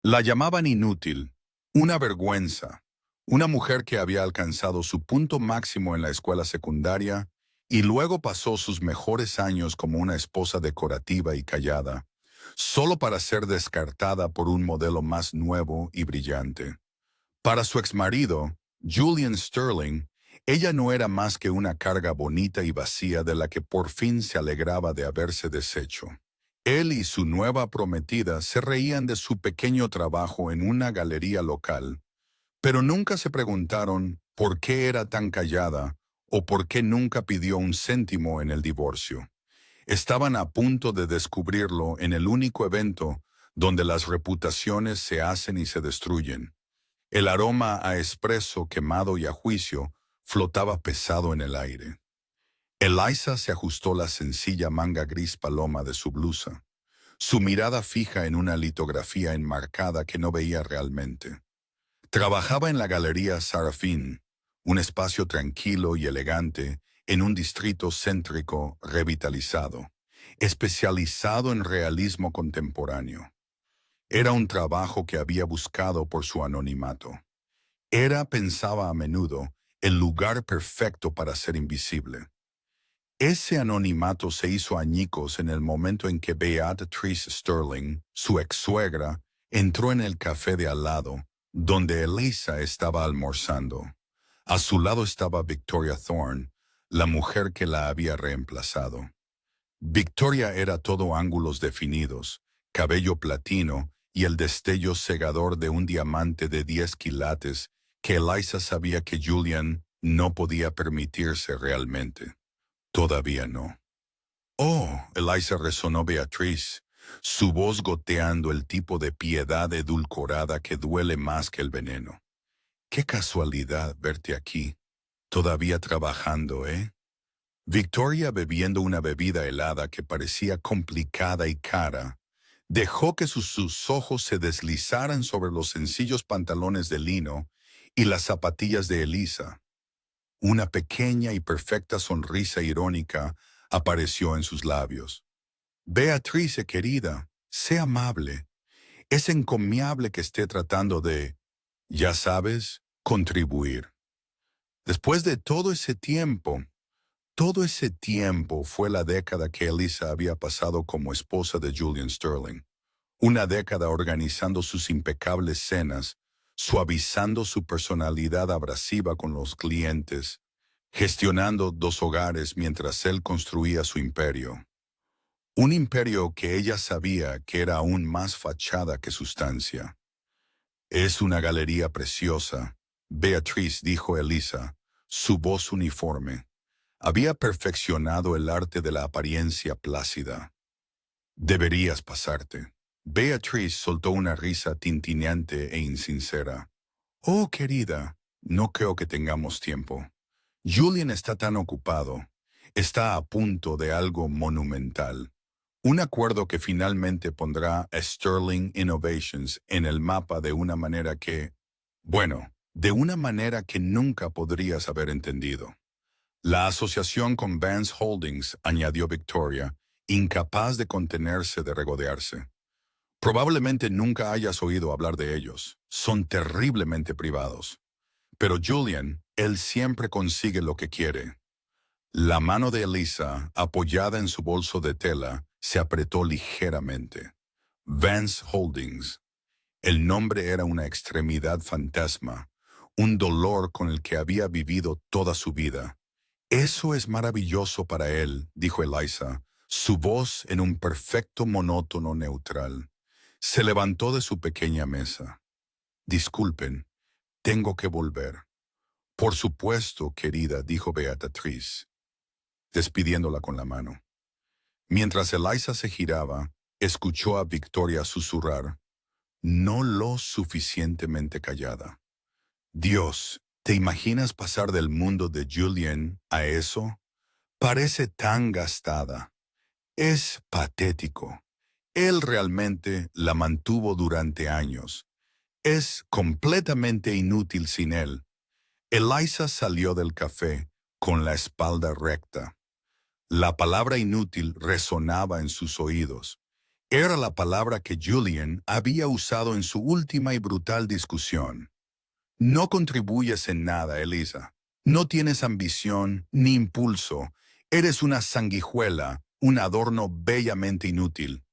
La llamaban inútil, una vergüenza, una mujer que había alcanzado su punto máximo en la escuela secundaria y luego pasó sus mejores años como una esposa decorativa y callada, solo para ser descartada por un modelo más nuevo y brillante. Para su exmarido, Julian Sterling, ella no era más que una carga bonita y vacía de la que por fin se alegraba de haberse deshecho. Él y su nueva prometida se reían de su pequeño trabajo en una galería local, pero nunca se preguntaron por qué era tan callada o por qué nunca pidió un céntimo en el divorcio. Estaban a punto de descubrirlo en el único evento donde las reputaciones se hacen y se destruyen. El aroma a espresso quemado y a juicio flotaba pesado en el aire. Eliza se ajustó la sencilla manga gris paloma de su blusa, su mirada fija en una litografía enmarcada que no veía realmente. Trabajaba en la Galería Sarafín, un espacio tranquilo y elegante en un distrito céntrico revitalizado, especializado en realismo contemporáneo. Era un trabajo que había buscado por su anonimato. Era, pensaba a menudo, el lugar perfecto para ser invisible. Ese anonimato se hizo añicos en el momento en que Beatrice Sterling, su ex-suegra, entró en el café de al lado, donde Eliza estaba almorzando. A su lado estaba Victoria Thorne, la mujer que la había reemplazado. Victoria era todo ángulos definidos, cabello platino y el destello cegador de un diamante de 10 quilates que Eliza sabía que Julian no podía permitirse realmente. Todavía no. Oh, Eliza resonó Beatriz, su voz goteando el tipo de piedad edulcorada que duele más que el veneno. Qué casualidad verte aquí, todavía trabajando, ¿eh? Victoria, bebiendo una bebida helada que parecía complicada y cara, dejó que sus ojos se deslizaran sobre los sencillos pantalones de lino y las zapatillas de Eliza. Una pequeña y perfecta sonrisa irónica apareció en sus labios. Beatrice, querida, sé amable. Es encomiable que esté tratando de, ya sabes, contribuir. Después de todo ese tiempo fue la década que Eliza había pasado como esposa de Julian Sterling. Una década organizando sus impecables cenas, suavizando su personalidad abrasiva con los clientes, gestionando dos hogares mientras él construía su imperio. Un imperio que ella sabía que era aún más fachada que sustancia. Es una galería preciosa, Beatriz, dijo Eliza, su voz uniforme. Había perfeccionado el arte de la apariencia plácida. Deberías pasarte. Beatriz soltó una risa tintineante e insincera. Oh, querida, no creo que tengamos tiempo. Julian está tan ocupado. Está a punto de algo monumental. Un acuerdo que finalmente pondrá a Sterling Innovations en el mapa de una manera de una manera que nunca podrías haber entendido. La asociación con Vance Holdings, añadió Victoria, incapaz de contenerse de regodearse. Probablemente nunca hayas oído hablar de ellos. Son terriblemente privados. Pero Julian, él siempre consigue lo que quiere. La mano de Eliza, apoyada en su bolso de tela, se apretó ligeramente. Vance Holdings. El nombre era una extremidad fantasma, un dolor con el que había vivido toda su vida. Eso es maravilloso para él, dijo Eliza, su voz en un perfecto monótono neutral. Se levantó de su pequeña mesa. Disculpen, tengo que volver. Por supuesto, querida, dijo Beatriz, despidiéndola con la mano. Mientras Eliza se giraba, escuchó a Victoria susurrar, no lo suficientemente callada. Dios, ¿te imaginas pasar del mundo de Julian a eso? Parece tan gastada. Es patético. Él realmente la mantuvo durante años. Es completamente inútil sin él. Eliza salió del café con la espalda recta. La palabra inútil resonaba en sus oídos. Era la palabra que Julian había usado en su última y brutal discusión. No contribuyes en nada, Elisa. No tienes ambición ni impulso. Eres una sanguijuela, un adorno bellamente inútil.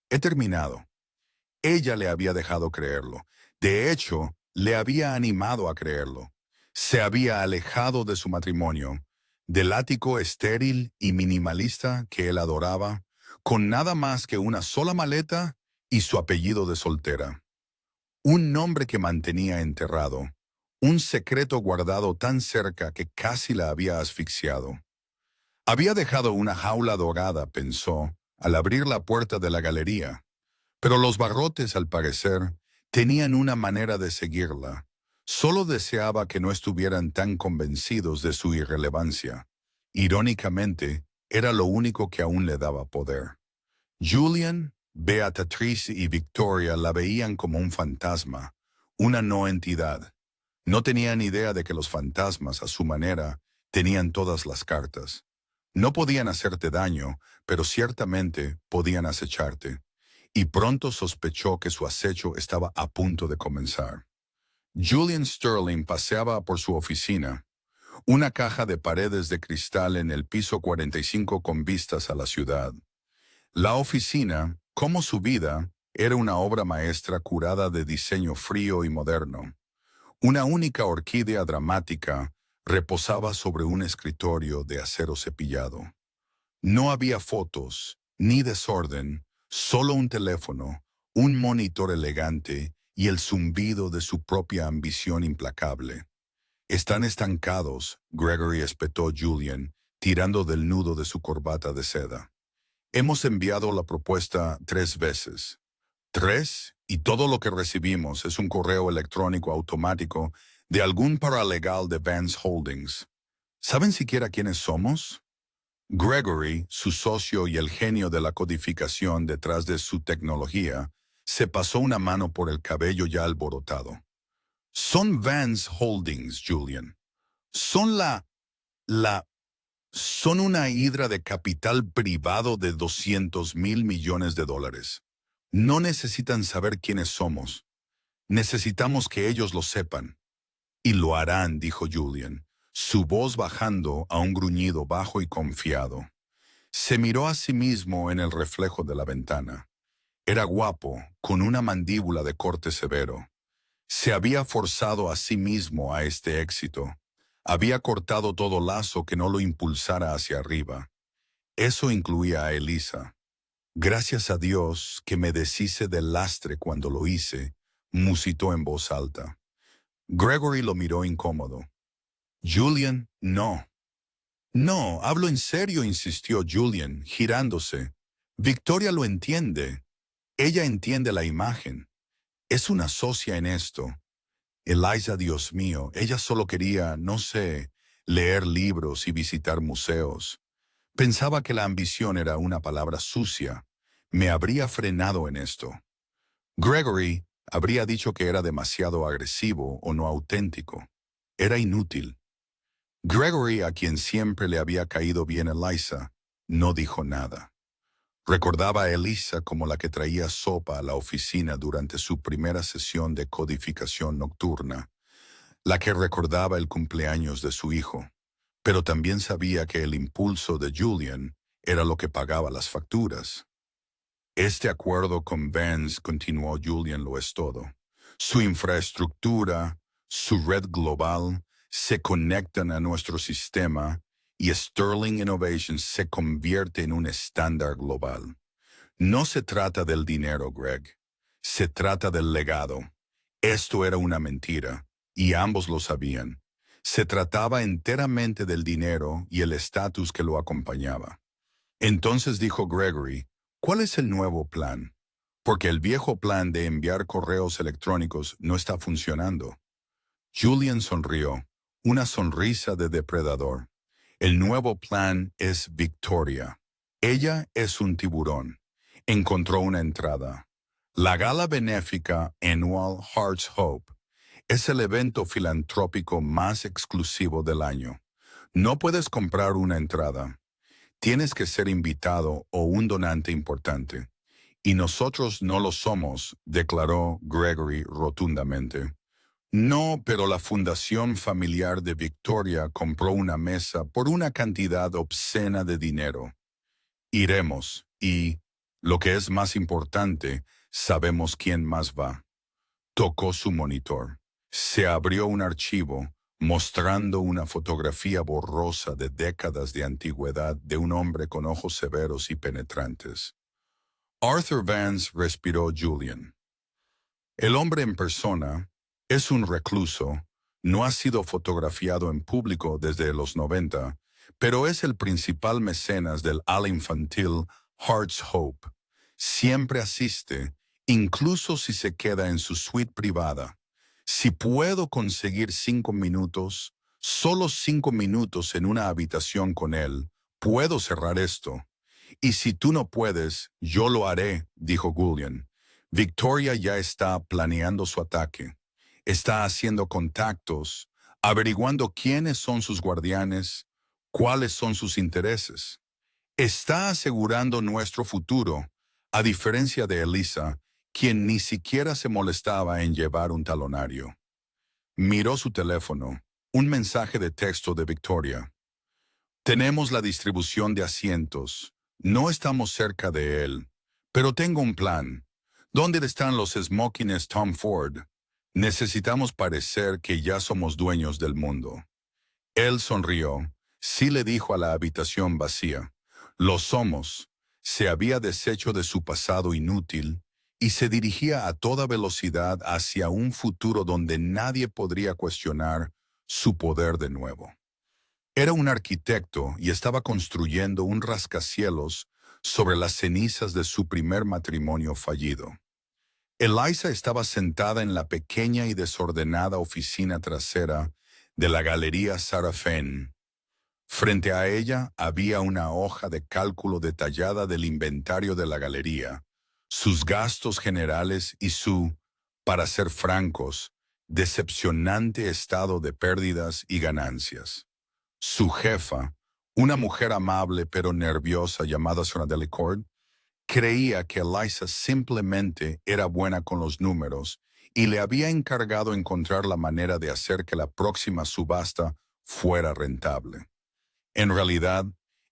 He terminado. Ella le había dejado creerlo. De hecho, le había animado a creerlo. Se había alejado de su matrimonio, del ático estéril y minimalista que él adoraba, con nada más que una sola maleta y su apellido de soltera. Un nombre que mantenía enterrado, un secreto guardado tan cerca que casi la había asfixiado. Había dejado una jaula dorada, pensó, al abrir la puerta de la galería. Pero los barrotes, al parecer, tenían una manera de seguirla. Solo deseaba que no estuvieran tan convencidos de su irrelevancia. Irónicamente, era lo único que aún le daba poder. Julian, Beatriz y Victoria la veían como un fantasma, una no entidad. No tenían idea de que los fantasmas, a su manera, tenían todas las cartas. No podían hacerte daño, pero ciertamente podían acecharte. Y pronto sospechó que su acecho estaba a punto de comenzar. Julian Sterling paseaba por su oficina, una caja de paredes de cristal en el piso 45 con vistas a la ciudad. La oficina, como su vida, era una obra maestra curada de diseño frío y moderno. Una única orquídea dramática reposaba sobre un escritorio de acero cepillado. No había fotos, ni desorden, solo un teléfono, un monitor elegante y el zumbido de su propia ambición implacable. Están estancados, Gregory espetó Julian, tirando del nudo de su corbata de seda. Hemos enviado la propuesta 3 veces. 3, y todo lo que recibimos es un correo electrónico automático de algún paralegal de Vance Holdings. ¿Saben siquiera quiénes somos? Gregory, su socio y el genio de la codificación detrás de su tecnología, se pasó una mano por el cabello ya alborotado. Son Vance Holdings, Julian. Son son una hidra de capital privado de 200,000 millones de dólares. No necesitan saber quiénes somos. Necesitamos que ellos lo sepan. Y lo harán, dijo Julian, su voz bajando a un gruñido bajo y confiado. Se miró a sí mismo en el reflejo de la ventana. Era guapo, con una mandíbula de corte severo. Se había forzado a sí mismo a este éxito. Había cortado todo lazo que no lo impulsara hacia arriba. Eso incluía a Elisa. Gracias a Dios que me deshice del lastre cuando lo hice, musitó en voz alta. Gregory lo miró incómodo. Julian, no. No, hablo en serio, insistió Julian, girándose. Victoria lo entiende. Ella entiende la imagen. Es una socia en esto. Eliza, Dios mío, ella solo quería, no sé, leer libros y visitar museos. Pensaba que la ambición era una palabra sucia. Me habría frenado en esto. Gregory habría dicho que era demasiado agresivo o no auténtico. Era inútil. Gregory, a quien siempre le había caído bien Eliza, no dijo nada. Recordaba a Elisa como la que traía sopa a la oficina durante su primera sesión de codificación nocturna, la que recordaba el cumpleaños de su hijo, pero también sabía que el impulso de Julian era lo que pagaba las facturas. Este acuerdo con Vance, continuó Julian, lo es todo. Su infraestructura, su red global, se conectan a nuestro sistema y Sterling Innovations se convierte en un estándar global. No se trata del dinero, Greg. Se trata del legado. Esto era una mentira, y ambos lo sabían. Se trataba enteramente del dinero y el estatus que lo acompañaba. Entonces dijo Gregory, ¿cuál es el nuevo plan? Porque el viejo plan de enviar correos electrónicos no está funcionando. Julian sonrió, una sonrisa de depredador. El nuevo plan es Victoria. Ella es un tiburón. Encontró una entrada. La gala benéfica Annual Heart's Hope es el evento filantrópico más exclusivo del año. No puedes comprar una entrada. Tienes que ser invitado o un donante importante. Y nosotros no lo somos, declaró Gregory rotundamente. No, pero la fundación familiar de Victoria compró una mesa por una cantidad obscena de dinero. Iremos, y, lo que es más importante, sabemos quién más va. Tocó su monitor. Se abrió un archivo mostrando una fotografía borrosa de décadas de antigüedad de un hombre con ojos severos y penetrantes. Arthur Vance, respiró Julian. El hombre en persona es un recluso, no ha sido fotografiado en público desde los 90, pero es el principal mecenas del ala infantil Heart's Hope. Siempre asiste, incluso si se queda en su suite privada. Si puedo conseguir 5 minutos, solo 5 minutos en una habitación con él, puedo cerrar esto. Y si tú no puedes, yo lo haré, dijo Julian. Victoria ya está planeando su ataque. Está haciendo contactos, averiguando quiénes son sus guardianes, cuáles son sus intereses. Está asegurando nuestro futuro, a diferencia de Elisa, quien ni siquiera se molestaba en llevar un talonario. Miró su teléfono, un mensaje de texto de Victoria. Tenemos la distribución de asientos. No estamos cerca de él, pero tengo un plan. ¿Dónde están los smokings Tom Ford? Necesitamos parecer que ya somos dueños del mundo. Él sonrió. Sí, le dijo a la habitación vacía. Lo somos. Se había deshecho de su pasado inútil y se dirigía a toda velocidad hacia un futuro donde nadie podría cuestionar su poder de nuevo. Era un arquitecto y estaba construyendo un rascacielos sobre las cenizas de su primer matrimonio fallido. Eliza estaba sentada en la pequeña y desordenada oficina trasera de la Galería Sarah Fenn. Frente a ella había una hoja de cálculo detallada del inventario de la galería, sus gastos generales y su, para ser francos, decepcionante estado de pérdidas y ganancias. Su jefa, una mujer amable pero nerviosa llamada Sra. Delacourt, creía que Eliza simplemente era buena con los números y le había encargado encontrar la manera de hacer que la próxima subasta fuera rentable. En realidad,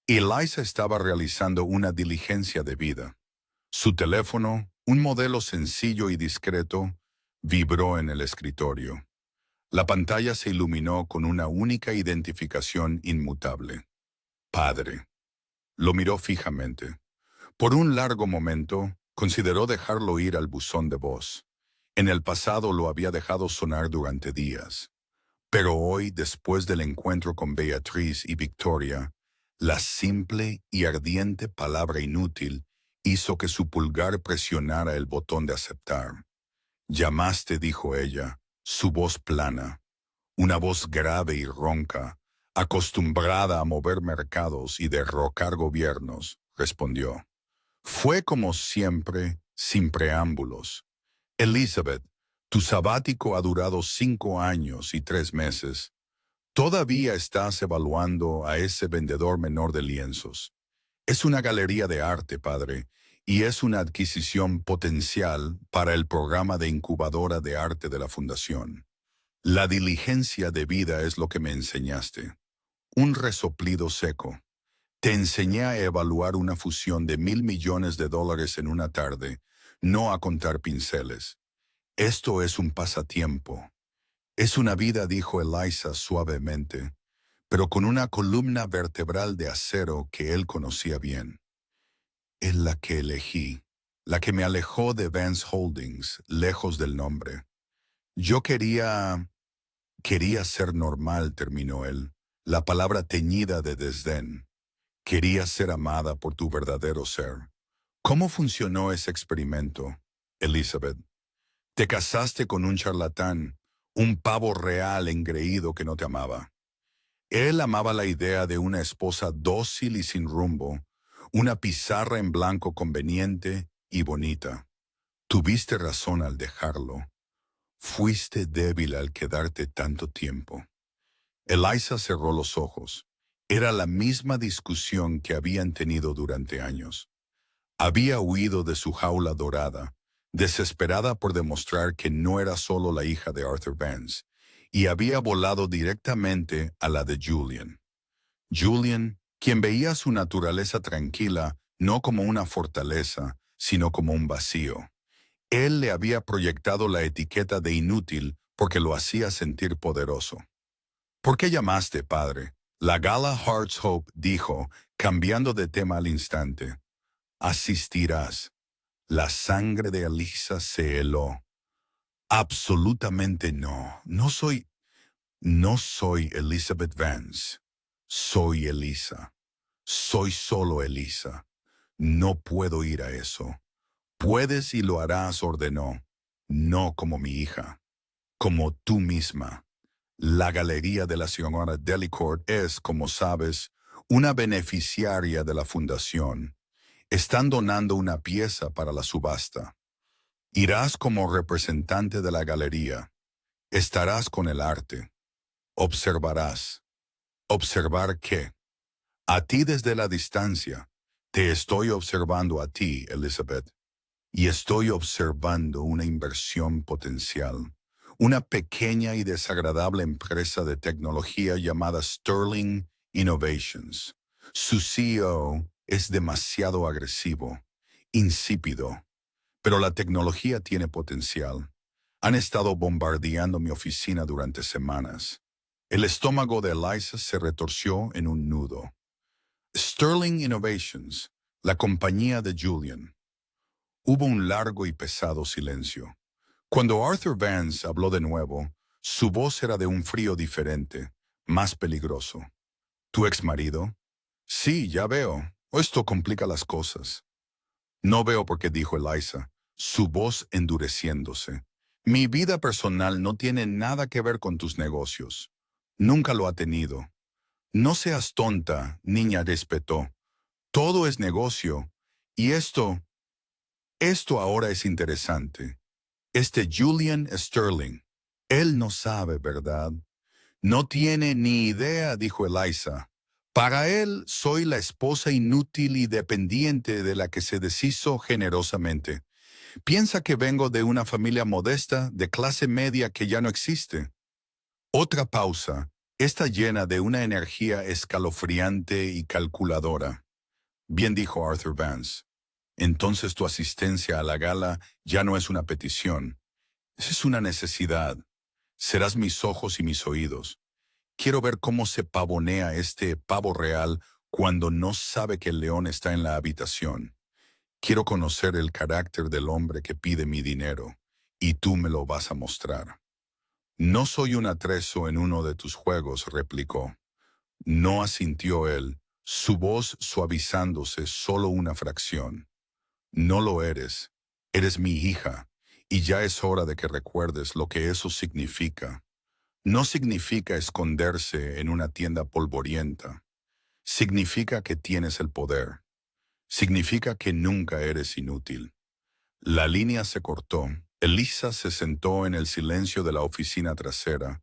Eliza estaba realizando una diligencia de vida. Su teléfono, un modelo sencillo y discreto, vibró en el escritorio. La pantalla se iluminó con una única identificación inmutable. Padre. Lo miró fijamente. Por un largo momento, consideró dejarlo ir al buzón de voz. En el pasado lo había dejado sonar durante días. Pero hoy, después del encuentro con Beatriz y Victoria, la simple y ardiente palabra inútil hizo que su pulgar presionara el botón de aceptar. Llamaste, dijo ella, su voz plana, una voz grave y ronca, acostumbrada a mover mercados y derrocar gobiernos, respondió. Fue como siempre, sin preámbulos. Elizabeth, tu sabático ha durado 5 años y 3 meses. Todavía estás evaluando a ese vendedor menor de lienzos. Es una galería de arte, padre, y es una adquisición potencial para el programa de incubadora de arte de la Fundación. La diligencia de vida es lo que me enseñaste. Un resoplido seco. Te enseñé a evaluar una fusión de $1.000 millones en una tarde, no a contar pinceles. Esto es un pasatiempo. Es una vida, dijo Eliza suavemente, pero con una columna vertebral de acero que él conocía bien. Es la que elegí, la que me alejó de Vance Holdings, lejos del nombre. Yo quería ser normal, terminó él, la palabra teñida de desdén. Quería ser amada por tu verdadero ser. ¿Cómo funcionó ese experimento, Elizabeth? Te casaste con un charlatán, un pavo real engreído que no te amaba. Él amaba la idea de una esposa dócil y sin rumbo, una pizarra en blanco conveniente y bonita. Tuviste razón al dejarlo. Fuiste débil al quedarte tanto tiempo. Eliza cerró los ojos. Era la misma discusión que habían tenido durante años. Había huido de su jaula dorada, desesperada por demostrar que no era solo la hija de Arthur Vance, y había volado directamente a la de Julian. Julian, quien veía su naturaleza tranquila no como una fortaleza, sino como un vacío. Él le había proyectado la etiqueta de inútil porque lo hacía sentir poderoso. ¿Por qué llamaste, padre? La gala Hearts Hope dijo, cambiando de tema al instante. Asistirás. La sangre de Elisa se heló. Absolutamente no. No soy Elizabeth Vance. Soy Elisa. Soy solo Elisa. No puedo ir a eso. Puedes y lo harás, ordenó. No como mi hija. Como tú misma. La galería de la señora Delicourt es, como sabes, una beneficiaria de la fundación. Están donando una pieza para la subasta. Irás como representante de la galería. Estarás con el arte. Observarás. ¿Observar qué? A ti desde la distancia. Te estoy observando a ti, Elizabeth. Y estoy observando una inversión potencial. Una pequeña y desagradable empresa de tecnología llamada Sterling Innovations. Su CEO es demasiado agresivo, insípido, pero la tecnología tiene potencial. Han estado bombardeando mi oficina durante semanas. El estómago de Eliza se retorció en un nudo. Sterling Innovations, la compañía de Julian. Hubo un largo y pesado silencio. Cuando Arthur Vance habló de nuevo, su voz era de un frío diferente, más peligroso. ¿Tu exmarido? Sí, ya veo. Esto complica las cosas. No veo por qué, dijo Eliza, su voz endureciéndose. Mi vida personal no tiene nada que ver con tus negocios. Nunca lo ha tenido. No seas tonta, niña, respetó. Todo es negocio. Y esto ahora es interesante. Julian Sterling. Él no sabe, ¿verdad? No tiene ni idea, dijo Eliza. Para él soy la esposa inútil y dependiente de la que se deshizo generosamente. Piensa que vengo de una familia modesta, de clase media que ya no existe. Otra pausa. Está llena de una energía escalofriante y calculadora. Bien dijo Arthur Vance. Entonces tu asistencia a la gala ya no es una petición. Es una necesidad. Serás mis ojos y mis oídos. Quiero ver cómo se pavonea este pavo real cuando no sabe que el león está en la habitación. Quiero conocer el carácter del hombre que pide mi dinero, y tú me lo vas a mostrar. No soy un atrezo en uno de tus juegos, replicó. No asintió él, su voz suavizándose solo una fracción. No lo eres. Eres mi hija, y ya es hora de que recuerdes lo que eso significa. No significa esconderse en una tienda polvorienta. Significa que tienes el poder. Significa que nunca eres inútil. La línea se cortó. Elisa se sentó en el silencio de la oficina trasera,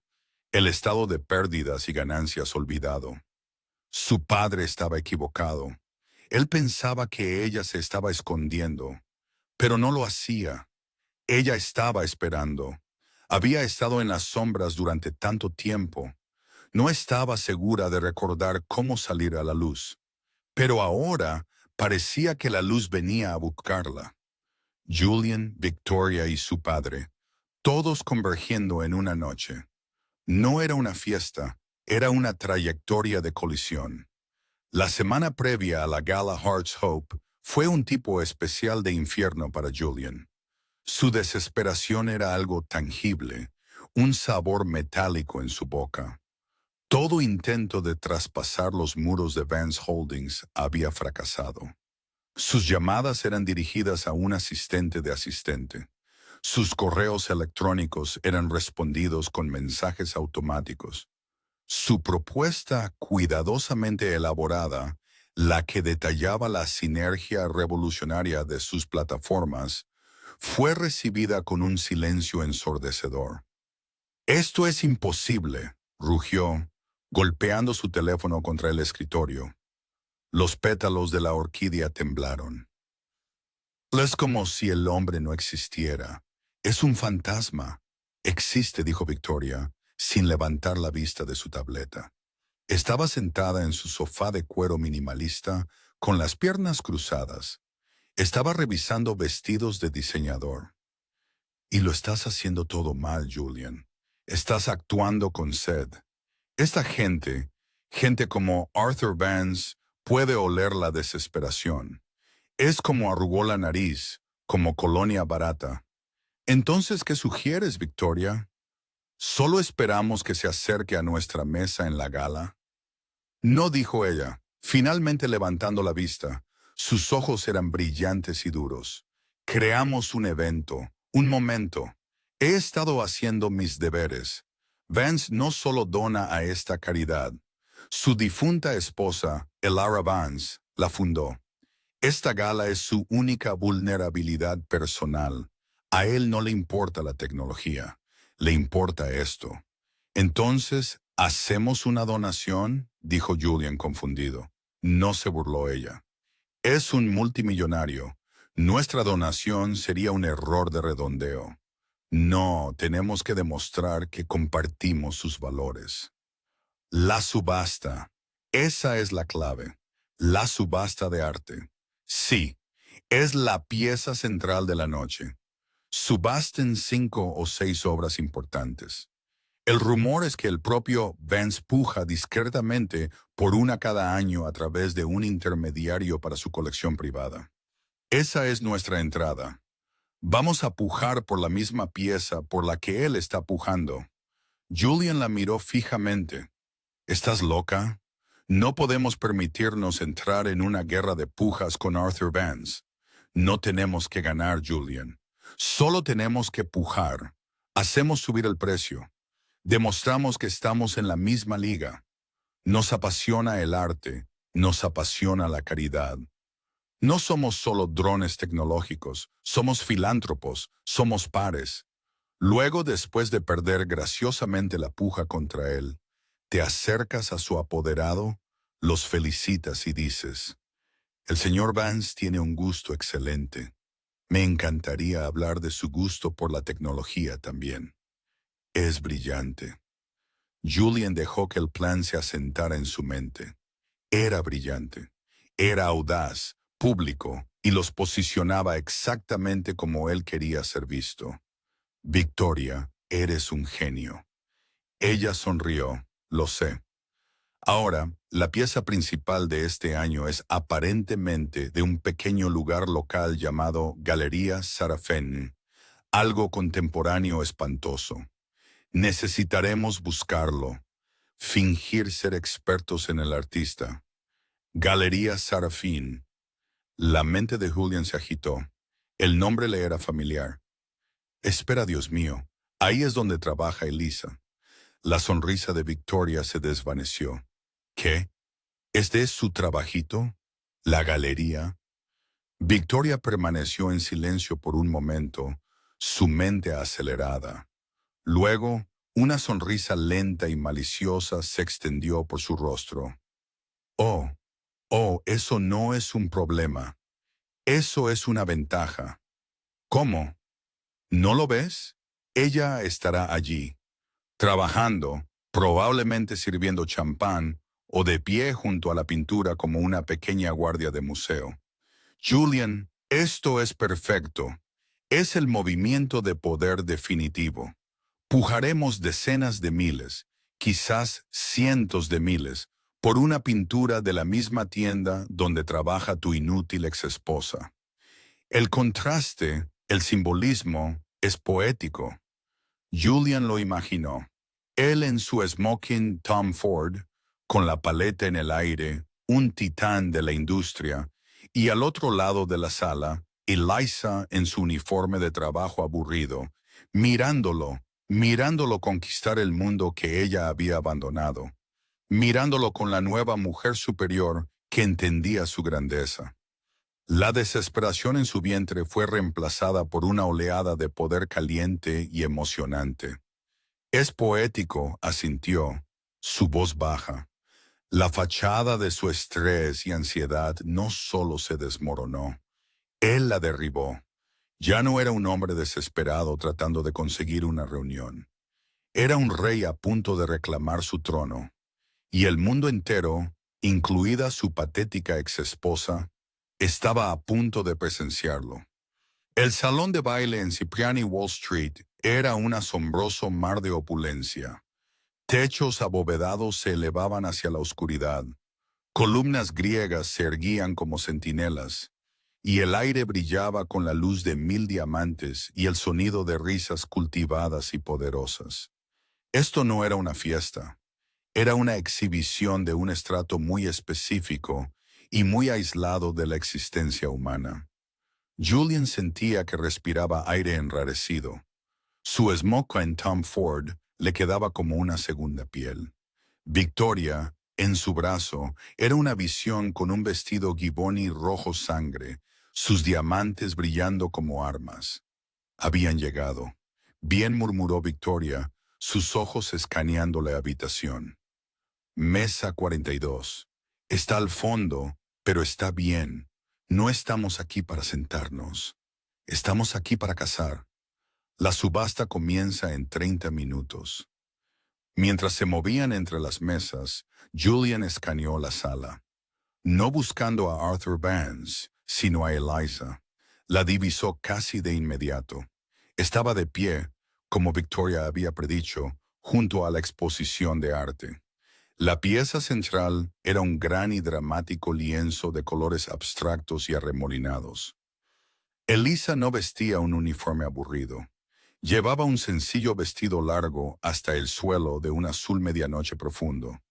el estado de pérdidas y ganancias olvidado. Su padre estaba equivocado. Él pensaba que ella se estaba escondiendo, pero no lo hacía. Ella estaba esperando. Había estado en las sombras durante tanto tiempo. No estaba segura de recordar cómo salir a la luz. Pero ahora parecía que la luz venía a buscarla. Julian, Victoria y su padre, todos convergiendo en una noche. No era una fiesta, era una trayectoria de colisión. La semana previa a la gala Hearts Hope fue un tipo especial de infierno para Julian. Su desesperación era algo tangible, un sabor metálico en su boca. Todo intento de traspasar los muros de Vance Holdings había fracasado. Sus llamadas eran dirigidas a un asistente de asistente. Sus correos electrónicos eran respondidos con mensajes automáticos. Su propuesta cuidadosamente elaborada, la que detallaba la sinergia revolucionaria de sus plataformas, fue recibida con un silencio ensordecedor. Esto es imposible, rugió, golpeando su teléfono contra el escritorio. Los pétalos de la orquídea temblaron. Es como si el hombre no existiera. Es un fantasma. Existe, dijo Victoria, sin levantar la vista de su tableta. Estaba sentada en su sofá de cuero minimalista, con las piernas cruzadas. Estaba revisando vestidos de diseñador. Y lo estás haciendo todo mal, Julian. Estás actuando con sed. Esta gente como Arthur Vance, puede oler la desesperación. Es como arrugó la nariz, como colonia barata. Entonces, ¿qué sugieres, Victoria? ¿Solo esperamos que se acerque a nuestra mesa en la gala? No, dijo ella, finalmente levantando la vista. Sus ojos eran brillantes y duros. Creamos un evento, un momento. He estado haciendo mis deberes. Vance no solo dona a esta caridad. Su difunta esposa, Elara Vance, la fundó. Esta gala es su única vulnerabilidad personal. A él no le importa la tecnología, le importa esto. Entonces, ¿hacemos una donación?, dijo Julian confundido. No, se burló ella. Es un multimillonario. Nuestra donación sería un error de redondeo. No, tenemos que demostrar que compartimos sus valores. La subasta. Esa es la clave. La subasta de arte. Sí, es la pieza central de la noche. Subasten 5 o 6 obras importantes. El rumor es que el propio Vance puja discretamente por una cada año a través de un intermediario para su colección privada. Esa es nuestra entrada. Vamos a pujar por la misma pieza por la que él está pujando. Julian la miró fijamente. ¿Estás loca? No podemos permitirnos entrar en una guerra de pujas con Arthur Vance. No tenemos que ganar, Julian. Solo tenemos que pujar. Hacemos subir el precio. Demostramos que estamos en la misma liga. Nos apasiona el arte, nos apasiona la caridad. No somos solo drones tecnológicos, somos filántropos, somos pares. Luego, después de perder graciosamente la puja contra él, te acercas a su apoderado, los felicitas y dices, el señor Vance tiene un gusto excelente. Me encantaría hablar de su gusto por la tecnología también. Es brillante. Julian dejó que el plan se asentara en su mente. Era brillante, era audaz, público, y los posicionaba exactamente como él quería ser visto. Victoria, eres un genio. Ella sonrió, lo sé. Ahora, la pieza principal de este año es aparentemente de un pequeño lugar local llamado Galería Sarafén, algo contemporáneo espantoso. Necesitaremos buscarlo, fingir ser expertos en el artista. Galería Sarafín. La mente de Julian se agitó. El nombre le era familiar. Espera, Dios mío, ahí es donde trabaja Elisa. La sonrisa de Victoria se desvaneció. ¿Qué? ¿Este es su trabajito? ¿La galería? Victoria permaneció en silencio por un momento, su mente acelerada. Luego, una sonrisa lenta y maliciosa se extendió por su rostro. Oh, eso no es un problema. Eso es una ventaja. ¿Cómo? ¿No lo ves? Ella estará allí, trabajando, probablemente sirviendo champán o de pie junto a la pintura como una pequeña guardia de museo. Julian, esto es perfecto. Es el movimiento de poder definitivo. Pujaremos decenas de miles, quizás cientos de miles, por una pintura de la misma tienda donde trabaja tu inútil exesposa. El contraste, el simbolismo, es poético. Julian lo imaginó. Él en su smoking Tom Ford, con la paleta en el aire, un titán de la industria, y al otro lado de la sala, Eliza en su uniforme de trabajo aburrido, mirándolo conquistar el mundo que ella había abandonado, mirándolo con la nueva mujer superior que entendía su grandeza. La desesperación en su vientre fue reemplazada por una oleada de poder caliente y emocionante. Es poético, asintió, su voz baja. La fachada de su estrés y ansiedad no solo se desmoronó, Él la derribó. Ya no era un hombre desesperado tratando de conseguir una reunión. Era un rey a punto de reclamar su trono. Y el mundo entero, incluida su patética exesposa, estaba a punto de presenciarlo. El salón de baile en Cipriani Wall Street era un asombroso mar de opulencia. Techos abovedados se elevaban hacia la oscuridad. Columnas griegas se erguían como centinelas, y el aire brillaba con la luz de 1000 diamantes y el sonido de risas cultivadas y poderosas. Esto no era una fiesta, era una exhibición de un estrato muy específico y muy aislado de la existencia humana. Julian sentía que respiraba aire enrarecido. Su smock en Tom Ford le quedaba como una segunda piel. Victoria, en su brazo, era una visión con un vestido giboni rojo sangre, sus diamantes brillando como armas. Habían llegado. Bien, murmuró Victoria, sus ojos escaneando la habitación. Mesa 42. Está al fondo, pero está bien. No estamos aquí para sentarnos. Estamos aquí para cazar. La subasta comienza en 30 minutos. Mientras se movían entre las mesas, Julian escaneó la sala. No buscando a Arthur Vance, sino a Eliza. La divisó casi de inmediato. Estaba de pie, como Victoria había predicho, junto a la exposición de arte. La pieza central era un gran y dramático lienzo de colores abstractos y arremolinados. Eliza no vestía un uniforme aburrido. Llevaba un sencillo vestido largo hasta el suelo de un azul medianoche profundo.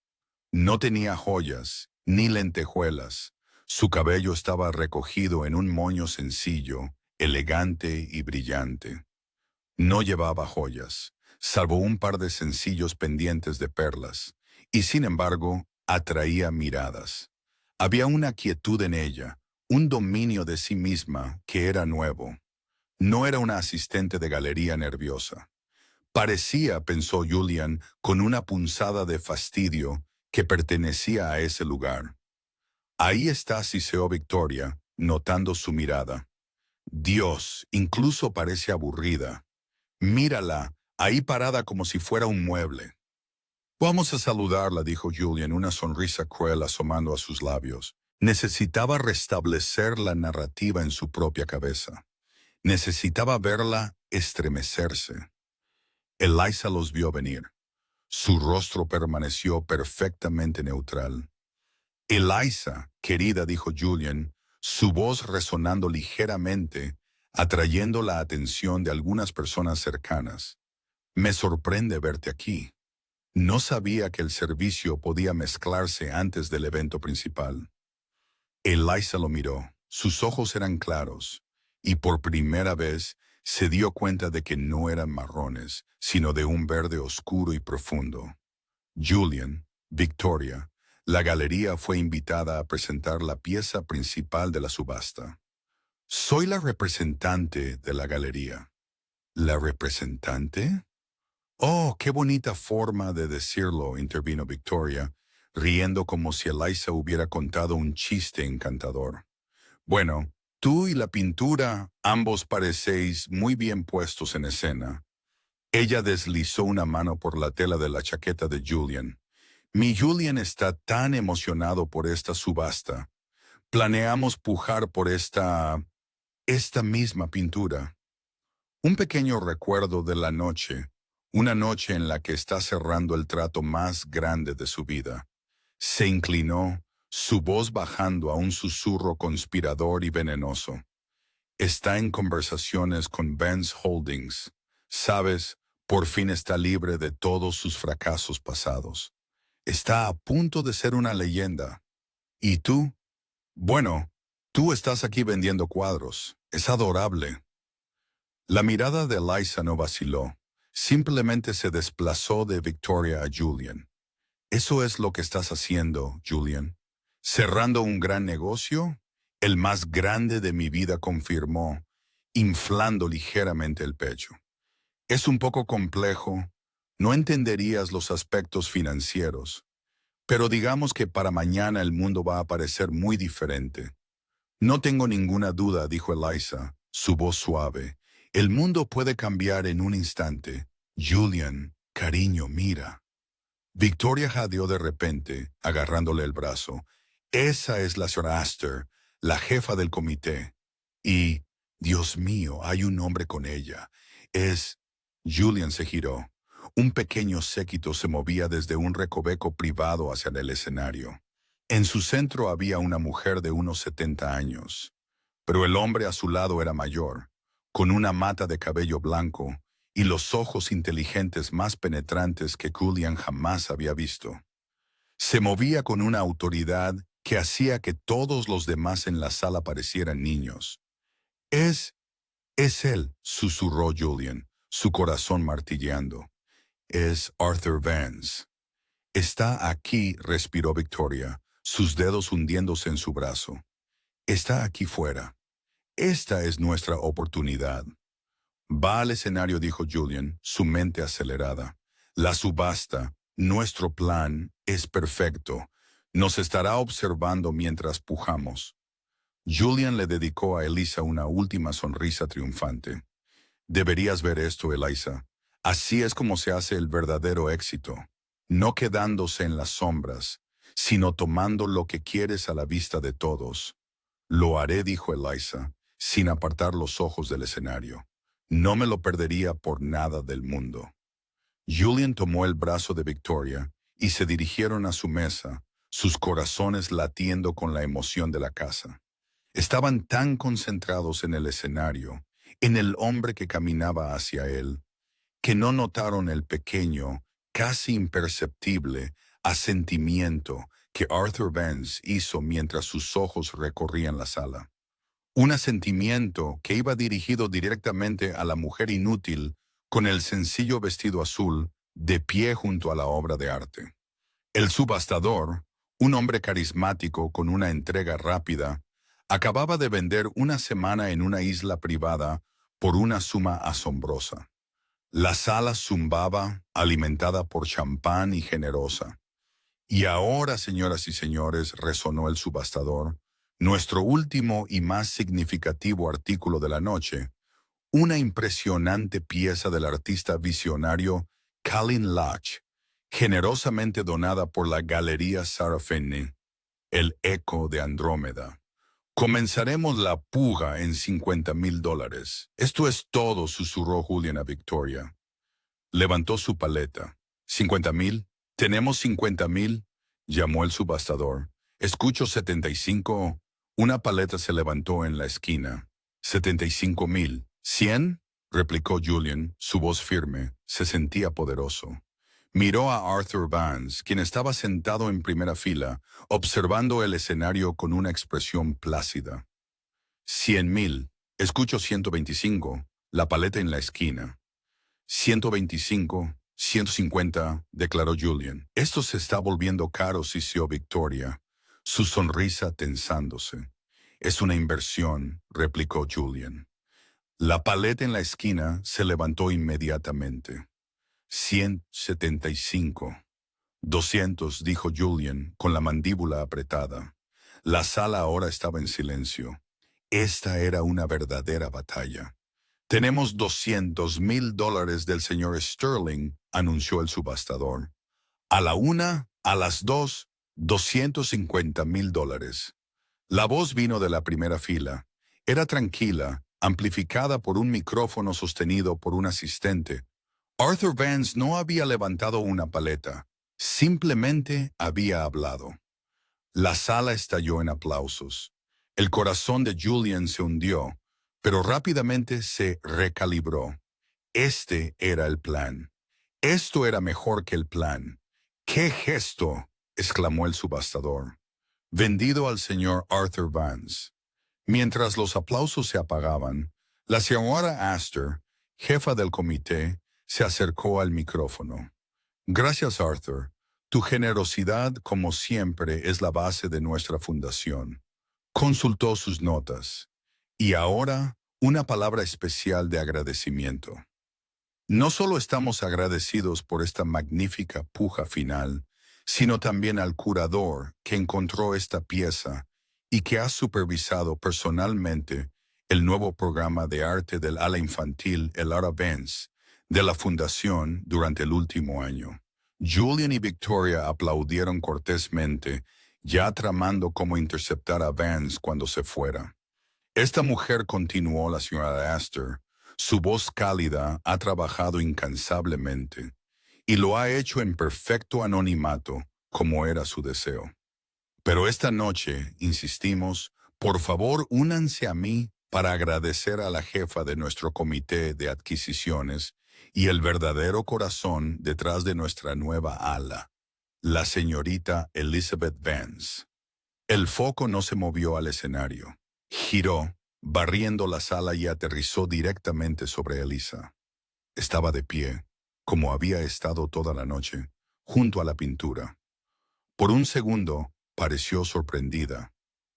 No tenía joyas, ni lentejuelas. Su cabello estaba recogido en un moño sencillo, elegante y brillante. No llevaba joyas, salvo un par de sencillos pendientes de perlas, y sin embargo, atraía miradas. Había una quietud en ella, un dominio de sí misma que era nuevo. No era una asistente de galería nerviosa. Parecía, pensó Julian, con una punzada de fastidio, que pertenecía a ese lugar. Ahí está, siseó Victoria, notando su mirada. Dios, incluso parece aburrida. Mírala, ahí parada como si fuera un mueble. Vamos a saludarla, dijo Julian, una sonrisa cruel asomando a sus labios. Necesitaba restablecer la narrativa en su propia cabeza. Necesitaba verla estremecerse. Eliza los vio venir. Su rostro permaneció perfectamente neutral. Eliza, querida, dijo Julian, su voz resonando ligeramente, atrayendo la atención de algunas personas cercanas. Me sorprende verte aquí. No sabía que el servicio podía mezclarse antes del evento principal. Eliza lo miró. Sus ojos eran claros, y por primera vez se dio cuenta de que no eran marrones, sino de un verde oscuro y profundo. Julian, Victoria, la galería fue invitada a presentar la pieza principal de la subasta. Soy la representante de la galería. ¿La representante? Oh, qué bonita forma de decirlo, intervino Victoria, riendo como si Eliza hubiera contado un chiste encantador. Bueno, tú y la pintura, ambos parecéis muy bien puestos en escena. Ella deslizó una mano por la tela de la chaqueta de Julian. Mi Julian está tan emocionado por esta subasta. Planeamos pujar por esta misma pintura. Un pequeño recuerdo de la noche, una noche en la que está cerrando el trato más grande de su vida. Se inclinó, su voz bajando a un susurro conspirador y venenoso. Está en conversaciones con Vance Holdings. Sabes, por fin está libre de todos sus fracasos pasados. Está a punto de ser una leyenda. ¿Y tú? Bueno, tú estás aquí vendiendo cuadros. Es adorable. La mirada de Eliza no vaciló. Simplemente se desplazó de Victoria a Julian. ¿Eso es lo que estás haciendo, Julian? ¿Cerrando un gran negocio? El más grande de mi vida, confirmó, inflando ligeramente el pecho. Es un poco complejo. No entenderías los aspectos financieros. Pero digamos que para mañana el mundo va a parecer muy diferente. No tengo ninguna duda, dijo Eliza, su voz suave. El mundo puede cambiar en un instante. Julian, cariño, mira. Victoria jadeó de repente, agarrándole el brazo. Esa es la señora Astor, la jefa del comité. Y, Dios mío, hay un hombre con ella. Es... Julian se giró. Un pequeño séquito se movía desde un recoveco privado hacia el escenario. En su centro había una mujer de unos 70 años, pero el hombre a su lado era mayor, con una mata de cabello blanco y los ojos inteligentes más penetrantes que Julian jamás había visto. Se movía con una autoridad que hacía que todos los demás en la sala parecieran niños. Es, es él, susurró Julian, su corazón martilleando. Es Arthur Vance. Está aquí, respiró Victoria, sus dedos hundiéndose en su brazo. Está aquí fuera. Esta es nuestra oportunidad. Va al escenario, dijo Julian, su mente acelerada. La subasta, nuestro plan, es perfecto. Nos estará observando mientras pujamos. Julian le dedicó a Eliza una última sonrisa triunfante. Deberías ver esto, Eliza. Así es como se hace el verdadero éxito. No quedándose en las sombras, sino tomando lo que quieres a la vista de todos. Lo haré, dijo Eliza, sin apartar los ojos del escenario. No me lo perdería por nada del mundo. Julian tomó el brazo de Victoria y se dirigieron a su mesa, sus corazones latiendo con la emoción de la casa. Estaban tan concentrados en el escenario, en el hombre que caminaba hacia él, que no notaron el pequeño, casi imperceptible, asentimiento que Arthur Vance hizo mientras sus ojos recorrían la sala. Un asentimiento que iba dirigido directamente a la mujer inútil con el sencillo vestido azul de pie junto a la obra de arte. El subastador, un hombre carismático con una entrega rápida, acababa de vender una semana en una isla privada por una suma asombrosa. La sala zumbaba, alimentada por champán y generosa. Y ahora, señoras y señores, resonó el subastador, nuestro último y más significativo artículo de la noche, una impresionante pieza del artista visionario Colin Lodge, generosamente donada por la Galería Sarah Finney, el Eco de Andrómeda. Comenzaremos la puja en $50,000. Esto es todo, susurró Julian a Victoria. Levantó su paleta. ¿50,000? ¿Tenemos 50,000? Llamó el subastador. Escucho 75. Una paleta se levantó en la esquina. 75,000. ¿100? Replicó Julian, su voz firme. Se sentía poderoso. Miró a Arthur Vance, quien estaba sentado en primera fila, observando el escenario con una expresión plácida. 100,000. Escucho 125. La paleta en la esquina. 125, 150, declaró Julian. Esto se está volviendo caro, sisió Victoria, su sonrisa tensándose. Es una inversión, replicó Julian. La paleta en la esquina se levantó inmediatamente. 175. 200, dijo Julian, con la mandíbula apretada. La sala ahora estaba en silencio. Esta era una verdadera batalla. Tenemos $200,000 del señor Sterling, anunció el subastador. A la una, a las dos, $250,000. La voz vino de la primera fila. Era tranquila, amplificada por un micrófono sostenido por un asistente. Arthur Vance no había levantado una paleta, simplemente había hablado. La sala estalló en aplausos. El corazón de Julian se hundió, pero rápidamente se recalibró. Este era el plan. Esto era mejor que el plan. ¡Qué gesto!, exclamó el subastador. Vendido al señor Arthur Vance. Mientras los aplausos se apagaban, la señora Astor, jefa del comité, se acercó al micrófono. Gracias, Arthur. Tu generosidad, como siempre, es la base de nuestra fundación. Consultó sus notas. Y ahora, una palabra especial de agradecimiento. No solo estamos agradecidos por esta magnífica puja final, sino también al curador que encontró esta pieza y que ha supervisado personalmente el nuevo programa de arte del ala infantil, el Ara Vance, de la Fundación durante el último año. Julian y Victoria aplaudieron cortésmente, ya tramando cómo interceptar a Vance cuando se fuera. Esta mujer, continuó la señora Astor, su voz cálida, ha trabajado incansablemente y lo ha hecho en perfecto anonimato, como era su deseo. Pero esta noche, insistimos, por favor únanse a mí para agradecer a la jefa de nuestro comité de adquisiciones y el verdadero corazón detrás de nuestra nueva ala, la señorita Elizabeth Vance. El foco no se movió al escenario. Giró, barriendo la sala y aterrizó directamente sobre Elisa. Estaba de pie, como había estado toda la noche, junto a la pintura. Por un segundo, pareció sorprendida.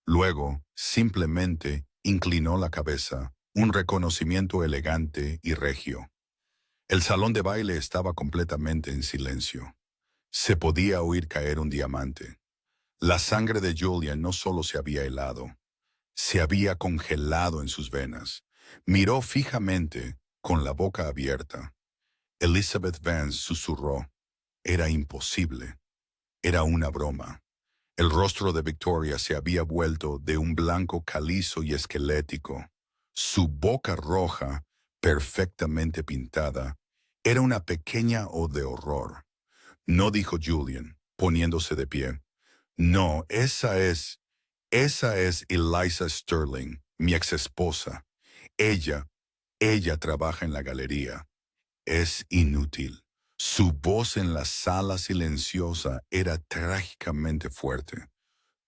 Luego, simplemente, inclinó la cabeza, un reconocimiento elegante y regio. El salón de baile estaba completamente en silencio. Se podía oír caer un diamante. La sangre de Julian no solo se había helado, se había congelado en sus venas. Miró fijamente, con la boca abierta. Elizabeth Vance susurró. Era imposible. Era una broma. El rostro de Victoria se había vuelto de un blanco calizo y esquelético. Su boca roja, perfectamente pintada, era una pequeña O de horror. No, dijo Julian, poniéndose de pie. No, esa es Eliza Sterling, mi exesposa. Ella, ella trabaja en la galería. Es inútil. Su voz en la sala silenciosa era trágicamente fuerte.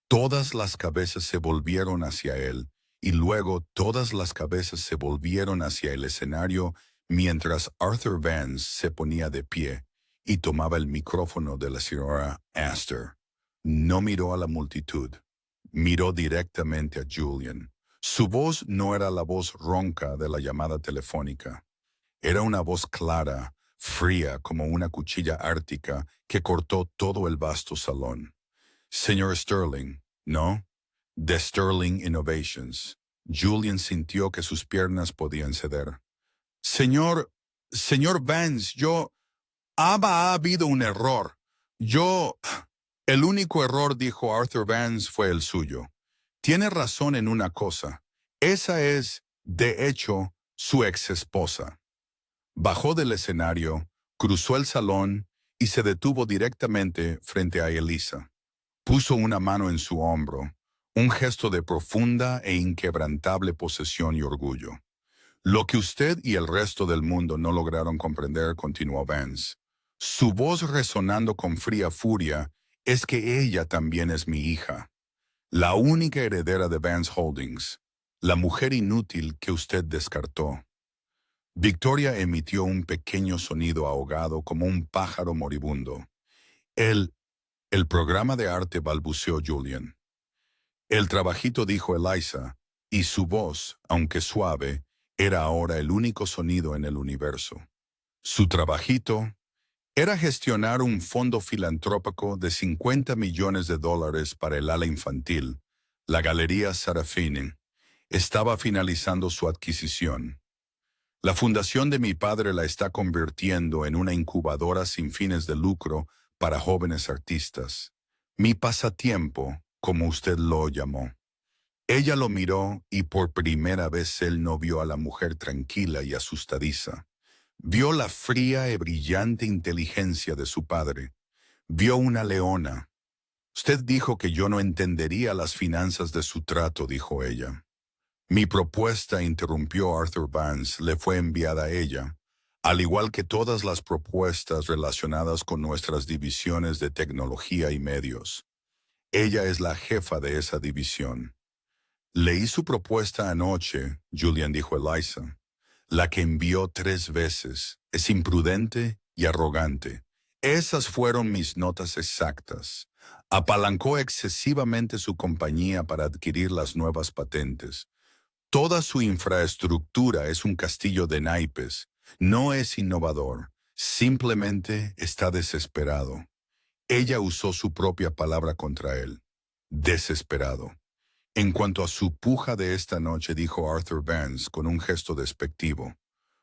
Todas las cabezas se volvieron hacia él, y luego todas las cabezas se volvieron hacia el escenario mientras Arthur Vance se ponía de pie y tomaba el micrófono de la señora Astor. No miró a la multitud. Miró directamente a Julian. Su voz no era la voz ronca de la llamada telefónica. Era una voz clara, fría como una cuchilla ártica que cortó todo el vasto salón. Señor Sterling, ¿no? De Sterling Innovations. Julian sintió que sus piernas podían ceder. Señor Vance, ha habido un error. El único error, dijo Arthur Vance, fue el suyo. Tiene razón en una cosa. Esa es, de hecho, su ex esposa. Bajó del escenario, cruzó el salón y se detuvo directamente frente a Elisa. Puso una mano en su hombro, un gesto de profunda e inquebrantable posesión y orgullo. Lo que usted y el resto del mundo no lograron comprender, continuó Vance, su voz resonando con fría furia, es que ella también es mi hija, la única heredera de Vance Holdings, la mujer inútil que usted descartó. Victoria emitió un pequeño sonido ahogado como un pájaro moribundo. El programa de arte, balbuceó Julian. El trabajito, dijo Eliza, y su voz, aunque suave, era ahora el único sonido en el universo. Su trabajito era gestionar un fondo filantrópico de $50 millones para el ala infantil. La Galería Sarafini estaba finalizando su adquisición. La fundación de mi padre la está convirtiendo en una incubadora sin fines de lucro para jóvenes artistas. Mi pasatiempo, como usted lo llamó. Ella lo miró y por primera vez él no vio a la mujer tranquila y asustadiza. Vio la fría y brillante inteligencia de su padre. Vio una leona. Usted dijo que yo no entendería las finanzas de su trato, dijo ella. Mi propuesta, interrumpió Arthur Vance, le fue enviada a ella, al igual que todas las propuestas relacionadas con nuestras divisiones de tecnología y medios. Ella es la jefa de esa división. Leí su propuesta anoche, Julian, dijo Eliza. La que envió 3 veces. Es imprudente y arrogante. Esas fueron mis notas exactas. Apalancó excesivamente su compañía para adquirir las nuevas patentes. Toda su infraestructura es un castillo de naipes. No es innovador. Simplemente está desesperado. Ella usó su propia palabra contra él. Desesperado. En cuanto a su puja de esta noche, dijo Arthur Vance con un gesto despectivo,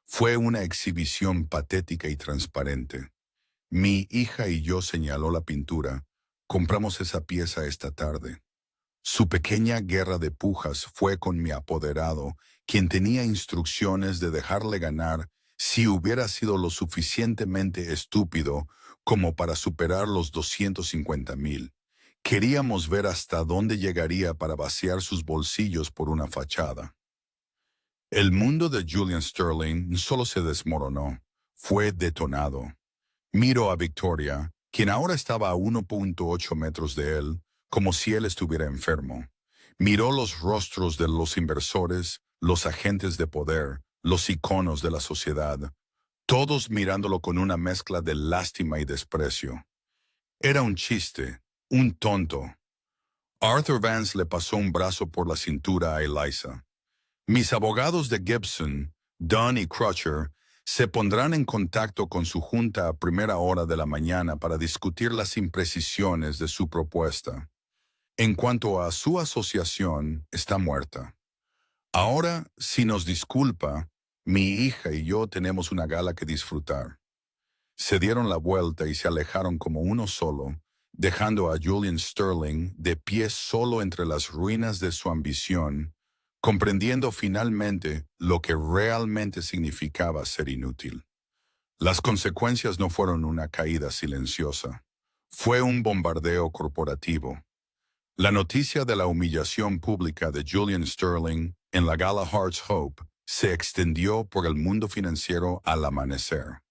fue una exhibición patética y transparente. Mi hija y yo, señaló la pintura, compramos esa pieza esta tarde. Su pequeña guerra de pujas fue con mi apoderado, quien tenía instrucciones de dejarle ganar si hubiera sido lo suficientemente estúpido como para superar los 250,000. Queríamos ver hasta dónde llegaría para vaciar sus bolsillos por una fachada. El mundo de Julian Sterling no solo se desmoronó, fue detonado. Miró a Victoria, quien ahora estaba a 1.8 metros de él, como si él estuviera enfermo. Miró los rostros de los inversores, los agentes de poder, los iconos de la sociedad, todos mirándolo con una mezcla de lástima y desprecio. Era un chiste, un tonto. Arthur Vance le pasó un brazo por la cintura a Eliza. Mis abogados de Gibson, Dunn y Crutcher, se pondrán en contacto con su junta a primera hora de la mañana para discutir las imprecisiones de su propuesta. En cuanto a su asociación, está muerta. Ahora, si nos disculpa, mi hija y yo tenemos una gala que disfrutar. Se dieron la vuelta y se alejaron como uno solo, dejando a Julian Sterling de pie solo entre las ruinas de su ambición, comprendiendo finalmente lo que realmente significaba ser inútil. Las consecuencias no fueron una caída silenciosa. Fue un bombardeo corporativo. La noticia de la humillación pública de Julian Sterling en la gala Hearts Hope se extendió por el mundo financiero al amanecer.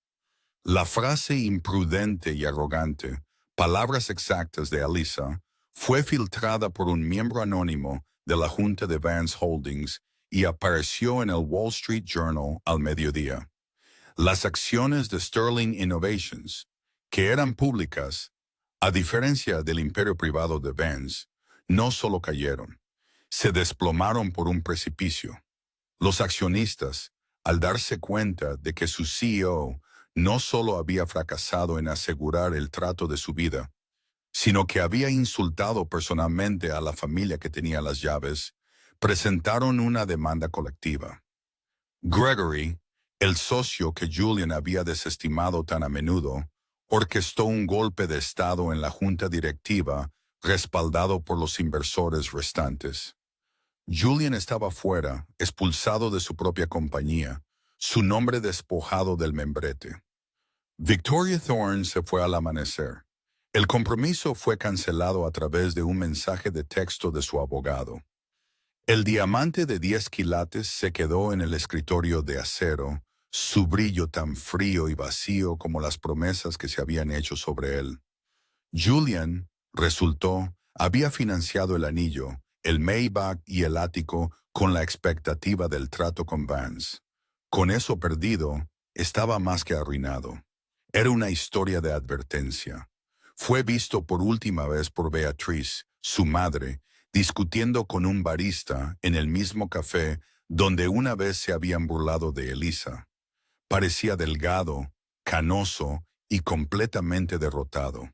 La frase imprudente y arrogante, palabras exactas de Eliza, fue filtrada por un miembro anónimo de la junta de Vance Holdings y apareció en el Wall Street Journal al mediodía. Las acciones de Sterling Innovations, que eran públicas, a diferencia del imperio privado de Vance, no solo cayeron, se desplomaron por un precipicio. Los accionistas, al darse cuenta de que su CEO no solo había fracasado en asegurar el trato de su vida, sino que había insultado personalmente a la familia que tenía las llaves, presentaron una demanda colectiva. Gregory, el socio que Julian había desestimado tan a menudo, orquestó un golpe de estado en la junta directiva respaldado por los inversores restantes. Julian estaba fuera, expulsado de su propia compañía, su nombre despojado del membrete. Victoria Thorne se fue al amanecer. El compromiso fue cancelado a través de un mensaje de texto de su abogado. El diamante de 10 quilates se quedó en el escritorio de acero, su brillo tan frío y vacío como las promesas que se habían hecho sobre él. Julian, resultó, había financiado el anillo, el Maybach y el ático con la expectativa del trato con Vance. Con eso perdido, estaba más que arruinado. Era una historia de advertencia. Fue visto por última vez por Beatriz, su madre, discutiendo con un barista en el mismo café donde una vez se habían burlado de Eliza. Parecía delgado, canoso y completamente derrotado.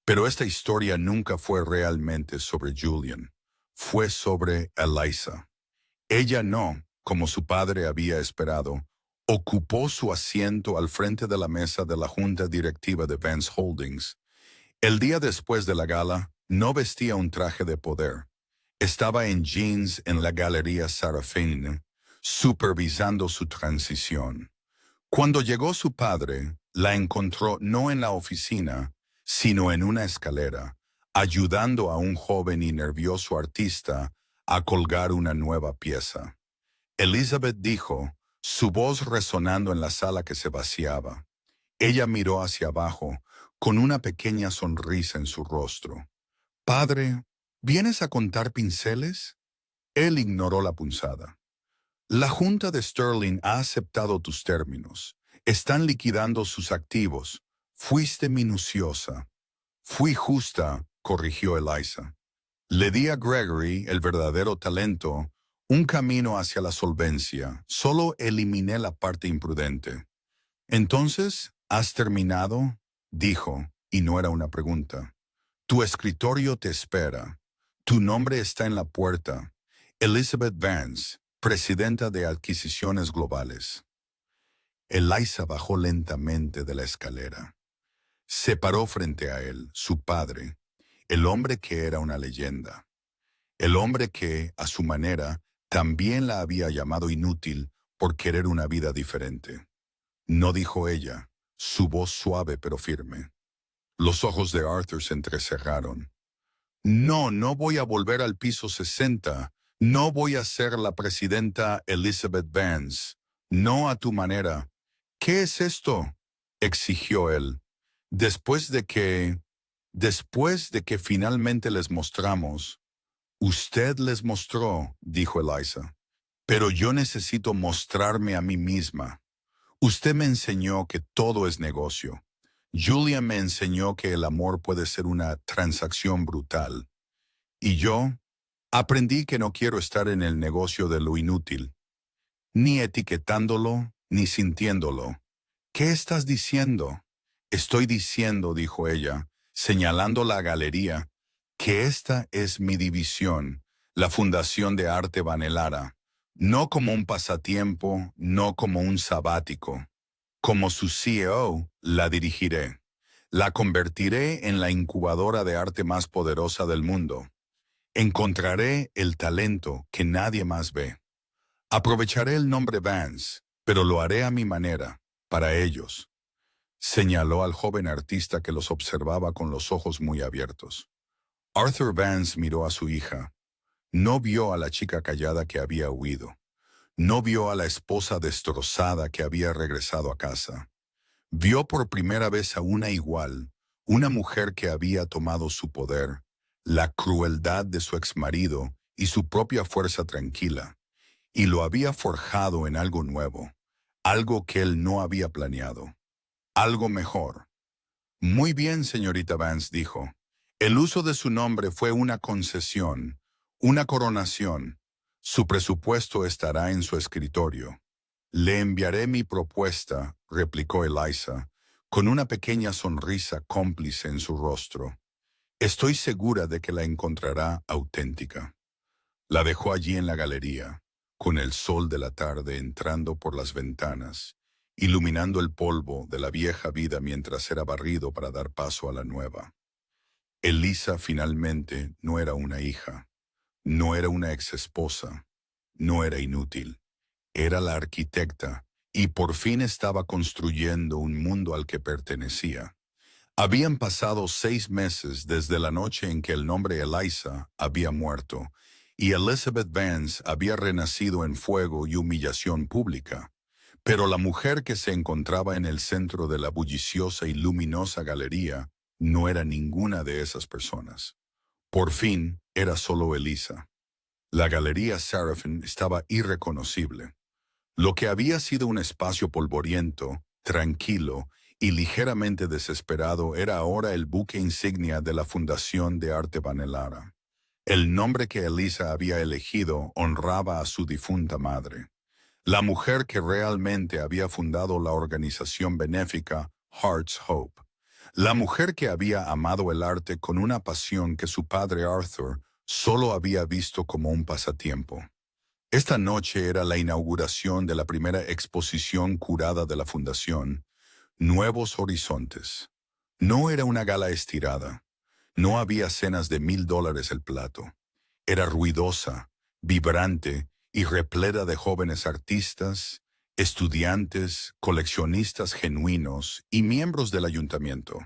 Pero esta historia nunca fue realmente sobre Julian. Fue sobre Eliza. Ella no, como su padre había esperado, ocupó su asiento al frente de la mesa de la junta directiva de Vance Holdings. El día después de la gala, no vestía un traje de poder. Estaba en jeans en la Galería Sarafine, supervisando su transición. Cuando llegó su padre, la encontró no en la oficina, sino en una escalera, ayudando a un joven y nervioso artista a colgar una nueva pieza. Elizabeth dijo, su voz resonando en la sala que se vaciaba. Ella miró hacia abajo, con una pequeña sonrisa en su rostro. «Padre, ¿vienes a contar pinceles?» Él ignoró la punzada. «La Junta de Sterling ha aceptado tus términos. Están liquidando sus activos. Fuiste minuciosa». «Fui justa», corrigió Eliza. «Le di a Gregory, el verdadero talento, un camino hacia la solvencia. Solo eliminé la parte imprudente». «Entonces, ¿has terminado?», dijo, y no era una pregunta. «Tu escritorio te espera. Tu nombre está en la puerta. Elizabeth Vance, presidenta de Adquisiciones Globales. Eliza bajó lentamente de la escalera. Se paró frente a él, su padre, el hombre que era una leyenda. El hombre que, a su manera, también la había llamado inútil por querer una vida diferente. No dijo ella, su voz suave pero firme. Los ojos de Arthur se entrecerraron. No, no voy a volver al piso 60. No voy a ser la presidenta Elizabeth Vance. No a tu manera. ¿Qué es esto?, exigió él. Después de que... Después de que finalmente les mostramos. Usted les mostró, dijo Eliza. Pero yo necesito mostrarme a mí misma. Usted me enseñó que todo es negocio. Julia me enseñó que el amor puede ser una transacción brutal. Y yo aprendí que no quiero estar en el negocio de lo inútil, ni etiquetándolo, ni sintiéndolo. ¿Qué estás diciendo? Estoy diciendo, dijo ella, señalando la galería, que esta es mi división, la Fundación de Arte Vanelara, no como un pasatiempo, no como un sabático. Como su CEO, la dirigiré. La convertiré en la incubadora de arte más poderosa del mundo. Encontraré el talento que nadie más ve. Aprovecharé el nombre Vance, pero lo haré a mi manera, para ellos. Señaló al joven artista que los observaba con los ojos muy abiertos. Arthur Vance miró a su hija. No vio a la chica callada que había huido. No vio a la esposa destrozada que había regresado a casa. Vio por primera vez a una igual, una mujer que había tomado su poder, la crueldad de su exmarido y su propia fuerza tranquila, y lo había forjado en algo nuevo, algo que él no había planeado, algo mejor. Muy bien, señorita Vance, dijo. El uso de su nombre fue una concesión, una coronación. Su presupuesto estará en su escritorio. Le enviaré mi propuesta, replicó Eliza, con una pequeña sonrisa cómplice en su rostro. Estoy segura de que la encontrará auténtica. La dejó allí en la galería, con el sol de la tarde entrando por las ventanas, iluminando el polvo de la vieja vida mientras era barrido para dar paso a la nueva. Eliza finalmente no era una hija, no era una exesposa, no era inútil. Era la arquitecta y por fin estaba construyendo un mundo al que pertenecía. Habían pasado 6 meses desde la noche en que el nombre Eliza había muerto y Elizabeth Vance había renacido en fuego y humillación pública. Pero la mujer que se encontraba en el centro de la bulliciosa y luminosa galería no era ninguna de esas personas. Por fin era solo Eliza. La galería Sarafin estaba irreconocible. Lo que había sido un espacio polvoriento, tranquilo y ligeramente desesperado era ahora el buque insignia de la Fundación de Arte Vanelara. El nombre que Eliza había elegido honraba a su difunta madre, la mujer que realmente había fundado la organización benéfica Heart's Hope, la mujer que había amado el arte con una pasión que su padre Arthur solo había visto como un pasatiempo. Esta noche era la inauguración de la primera exposición curada de la Fundación, Nuevos Horizontes. No era una gala estirada. No había cenas de $1000 el plato. Era ruidosa, vibrante y repleta de jóvenes artistas, estudiantes, coleccionistas genuinos y miembros del ayuntamiento.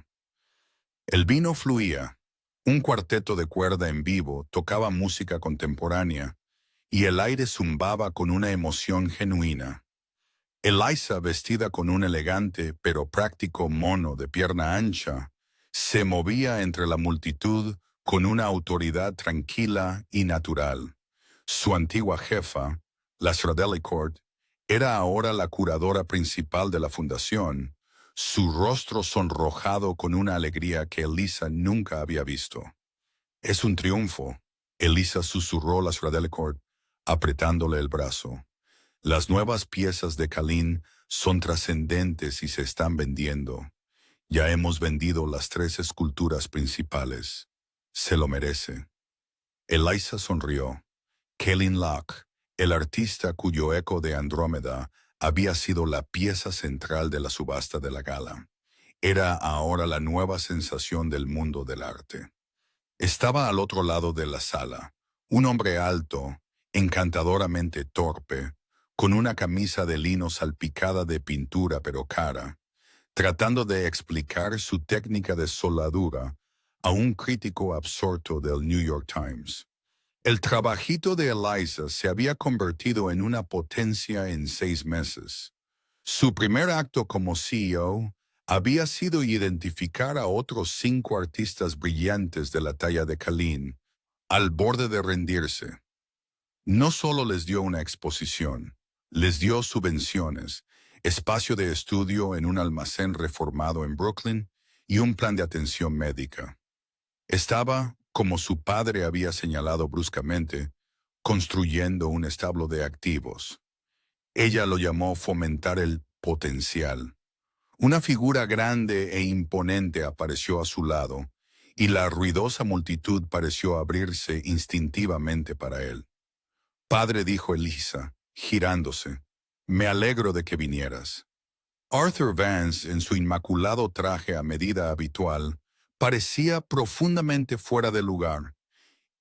El vino fluía. Un cuarteto de cuerda en vivo tocaba música contemporánea y el aire zumbaba con una emoción genuina. Eliza, vestida con un elegante pero práctico mono de pierna ancha, se movía entre la multitud con una autoridad tranquila y natural. Su antigua jefa, la Sradelli-Court, era ahora la curadora principal de la fundación, su rostro sonrojado con una alegría que Eliza nunca había visto. «Es un triunfo», Eliza susurró a la Sradelli-Court, apretándole el brazo. «Las nuevas piezas de Kalin son trascendentes y se están vendiendo. Ya hemos vendido las 3 esculturas principales. Se lo merece». Eliza sonrió. Kellen Locke, el artista cuyo eco de Andrómeda había sido la pieza central de la subasta de la gala, era ahora la nueva sensación del mundo del arte. Estaba al otro lado de la sala, un hombre alto, encantadoramente torpe, con una camisa de lino salpicada de pintura pero cara, tratando de explicar su técnica de soldadura a un crítico absorto del New York Times. El trabajito de Eliza se había convertido en una potencia en 6 meses. Su primer acto como CEO había sido identificar a otros 5 artistas brillantes de la talla de Kellen, al borde de rendirse. No solo les dio una exposición, les dio subvenciones, espacio de estudio en un almacén reformado en Brooklyn y un plan de atención médica. Estaba, como su padre había señalado bruscamente, construyendo un establo de activos. Ella lo llamó fomentar el potencial. Una figura grande e imponente apareció a su lado, y la ruidosa multitud pareció abrirse instintivamente para él. Padre, dijo Eliza, girándose, me alegro de que vinieras. Arthur Vance, en su inmaculado traje a medida habitual, parecía profundamente fuera de lugar.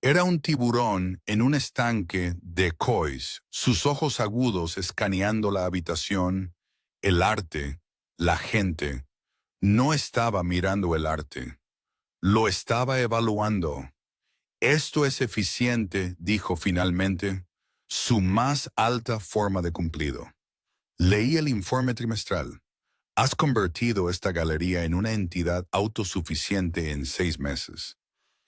Era un tiburón en un estanque de kois, sus ojos agudos escaneando la habitación, el arte, la gente. No estaba mirando el arte, lo estaba evaluando. Esto es eficiente, dijo finalmente, su más alta forma de cumplido. Leí el informe trimestral. Has convertido esta galería en una entidad autosuficiente en 6 meses.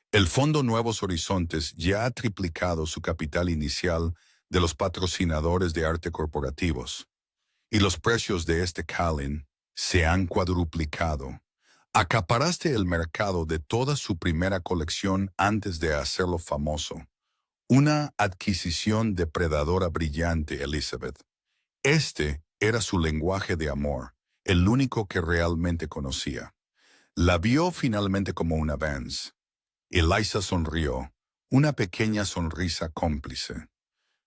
El Fondo Nuevos Horizontes ya ha triplicado su capital inicial de los patrocinadores de arte corporativos, y los precios de este Kellen se han cuadruplicado. Acaparaste el mercado de toda su primera colección antes de hacerlo famoso. Una adquisición depredadora brillante, Elizabeth. Este era su lenguaje de amor, el único que realmente conocía. La vio finalmente como una Vance. Eliza sonrió, una pequeña sonrisa cómplice.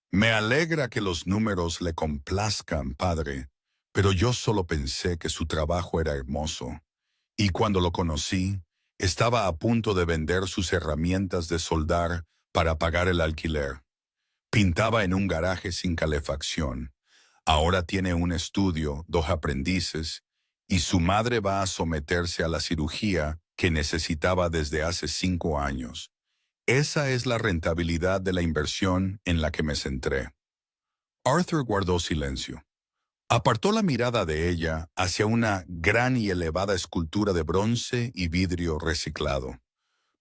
Me alegra que los números le complazcan, padre, pero yo solo pensé que su trabajo era hermoso. Y cuando lo conocí, estaba a punto de vender sus herramientas de soldar para pagar el alquiler. Pintaba en un garaje sin calefacción. Ahora tiene un estudio, 2 aprendices, y su madre va a someterse a la cirugía que necesitaba desde hace 5 años. Esa es la rentabilidad de la inversión en la que me centré. Arthur guardó silencio. Apartó la mirada de ella hacia una gran y elevada escultura de bronce y vidrio reciclado.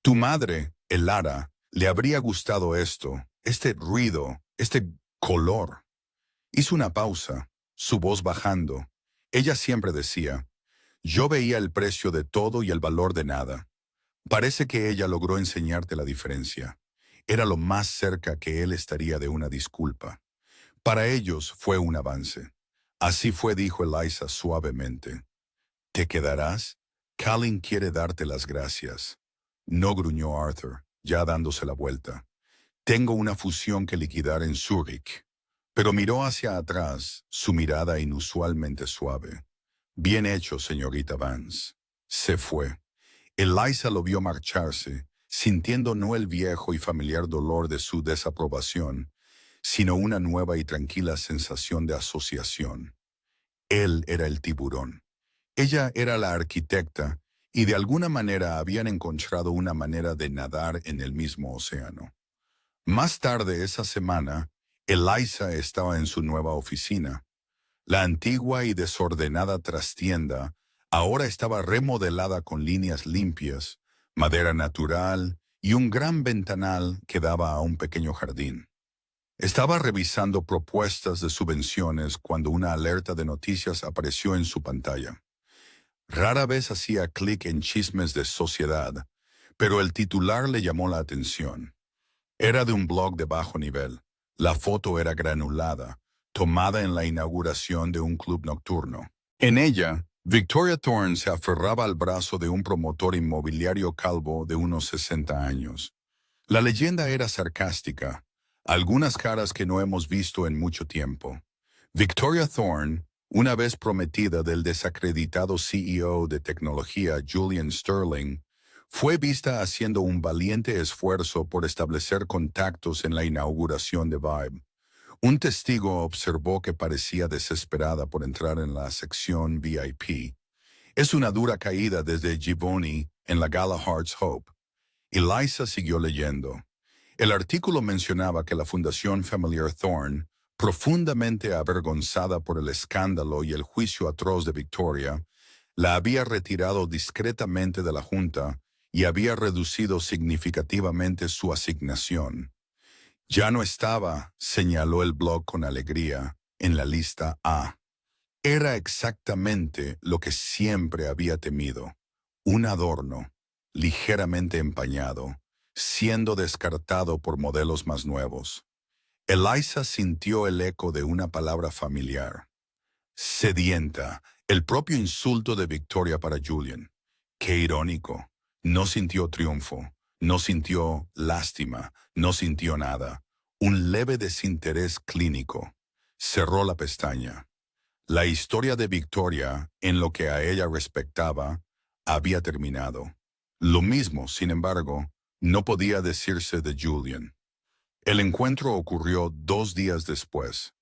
Tu madre, Elara, le habría gustado esto, este ruido, este color. Hizo una pausa, su voz bajando. Ella siempre decía, yo veía el precio de todo y el valor de nada. Parece que ella logró enseñarte la diferencia. Era lo más cerca que él estaría de una disculpa. Para ellos fue un avance. Así fue, dijo Eliza suavemente. ¿Te quedarás? Kellen quiere darte las gracias. No, gruñó Arthur, ya dándose la vuelta. Tengo una fusión que liquidar en Zúrich. Pero miró hacia atrás, su mirada inusualmente suave. Bien hecho, señorita Vance. Se fue. Eliza lo vio marcharse, sintiendo no el viejo y familiar dolor de su desaprobación, sino una nueva y tranquila sensación de asociación. Él era el tiburón. Ella era la arquitecta, y de alguna manera habían encontrado una manera de nadar en el mismo océano. Más tarde esa semana, Eliza estaba en su nueva oficina. La antigua y desordenada trastienda ahora estaba remodelada con líneas limpias, madera natural y un gran ventanal que daba a un pequeño jardín. Estaba revisando propuestas de subvenciones cuando una alerta de noticias apareció en su pantalla. Rara vez hacía clic en chismes de sociedad, pero el titular le llamó la atención. Era de un blog de bajo nivel. La foto era granulada, tomada en la inauguración de un club nocturno. En ella, Victoria Thorne se aferraba al brazo de un promotor inmobiliario calvo de unos 60 años. La leyenda era sarcástica, algunas caras que no hemos visto en mucho tiempo. Victoria Thorne, una vez prometida del desacreditado CEO de tecnología Julian Sterling, fue vista haciendo un valiente esfuerzo por establecer contactos en la inauguración de Vibe. Un testigo observó que parecía desesperada por entrar en la sección VIP. Es una dura caída desde Givoni en la Gala Hearts Hope. Eliza siguió leyendo. El artículo mencionaba que la Fundación Familiar Thorne, profundamente avergonzada por el escándalo y el juicio atroz de Victoria, la había retirado discretamente de la Junta y había reducido significativamente su asignación. Ya no estaba, señaló el blog con alegría, en la lista A. Era exactamente lo que siempre había temido, un adorno, ligeramente empañado, siendo descartado por modelos más nuevos. Eliza sintió el eco de una palabra familiar. Sedienta, el propio insulto de Victoria para Julian. Qué irónico. No sintió triunfo, no sintió lástima, no sintió nada. Un leve desinterés clínico. Cerró la pestaña. La historia de Victoria, en lo que a ella respectaba, había terminado. Lo mismo, sin embargo, no podía decirse de Julian. El encuentro ocurrió 2 días después.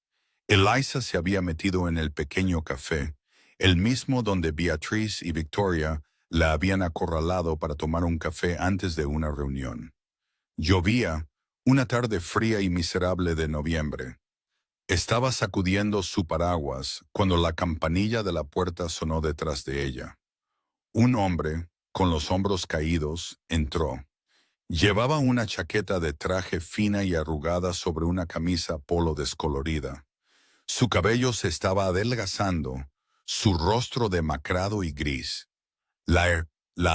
Eliza se había metido en el pequeño café, el mismo donde Beatriz y Victoria la habían acorralado para tomar un café antes de una reunión. Llovía, una tarde fría y miserable de noviembre. Estaba sacudiendo su paraguas cuando la campanilla de la puerta sonó detrás de ella. Un hombre, con los hombros caídos, entró. Llevaba una chaqueta de traje fina y arrugada sobre una camisa polo descolorida. Su cabello se estaba adelgazando, su rostro demacrado y gris. La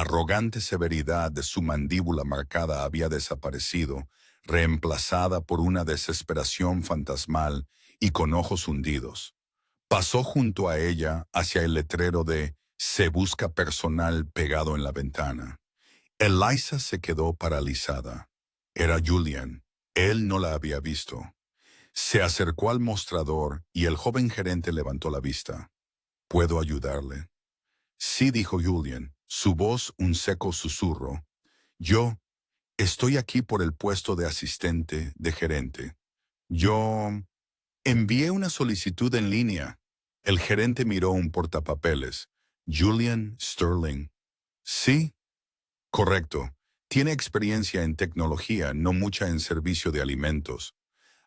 arrogante severidad de su mandíbula marcada había desaparecido, reemplazada por una desesperación fantasmal y con ojos hundidos. Pasó junto a ella hacia el letrero de "Se busca personal" pegado en la ventana. Eliza se quedó paralizada. Era Julian. Él no la había visto. Se acercó al mostrador y el joven gerente levantó la vista. ¿Puedo ayudarle? Sí, dijo Julian, su voz un seco susurro. Yo estoy aquí por el puesto de asistente de gerente. Yo envié una solicitud en línea. El gerente miró un portapapeles. Julian Sterling. Sí, correcto. Tiene experiencia en tecnología, no mucha en servicio de alimentos.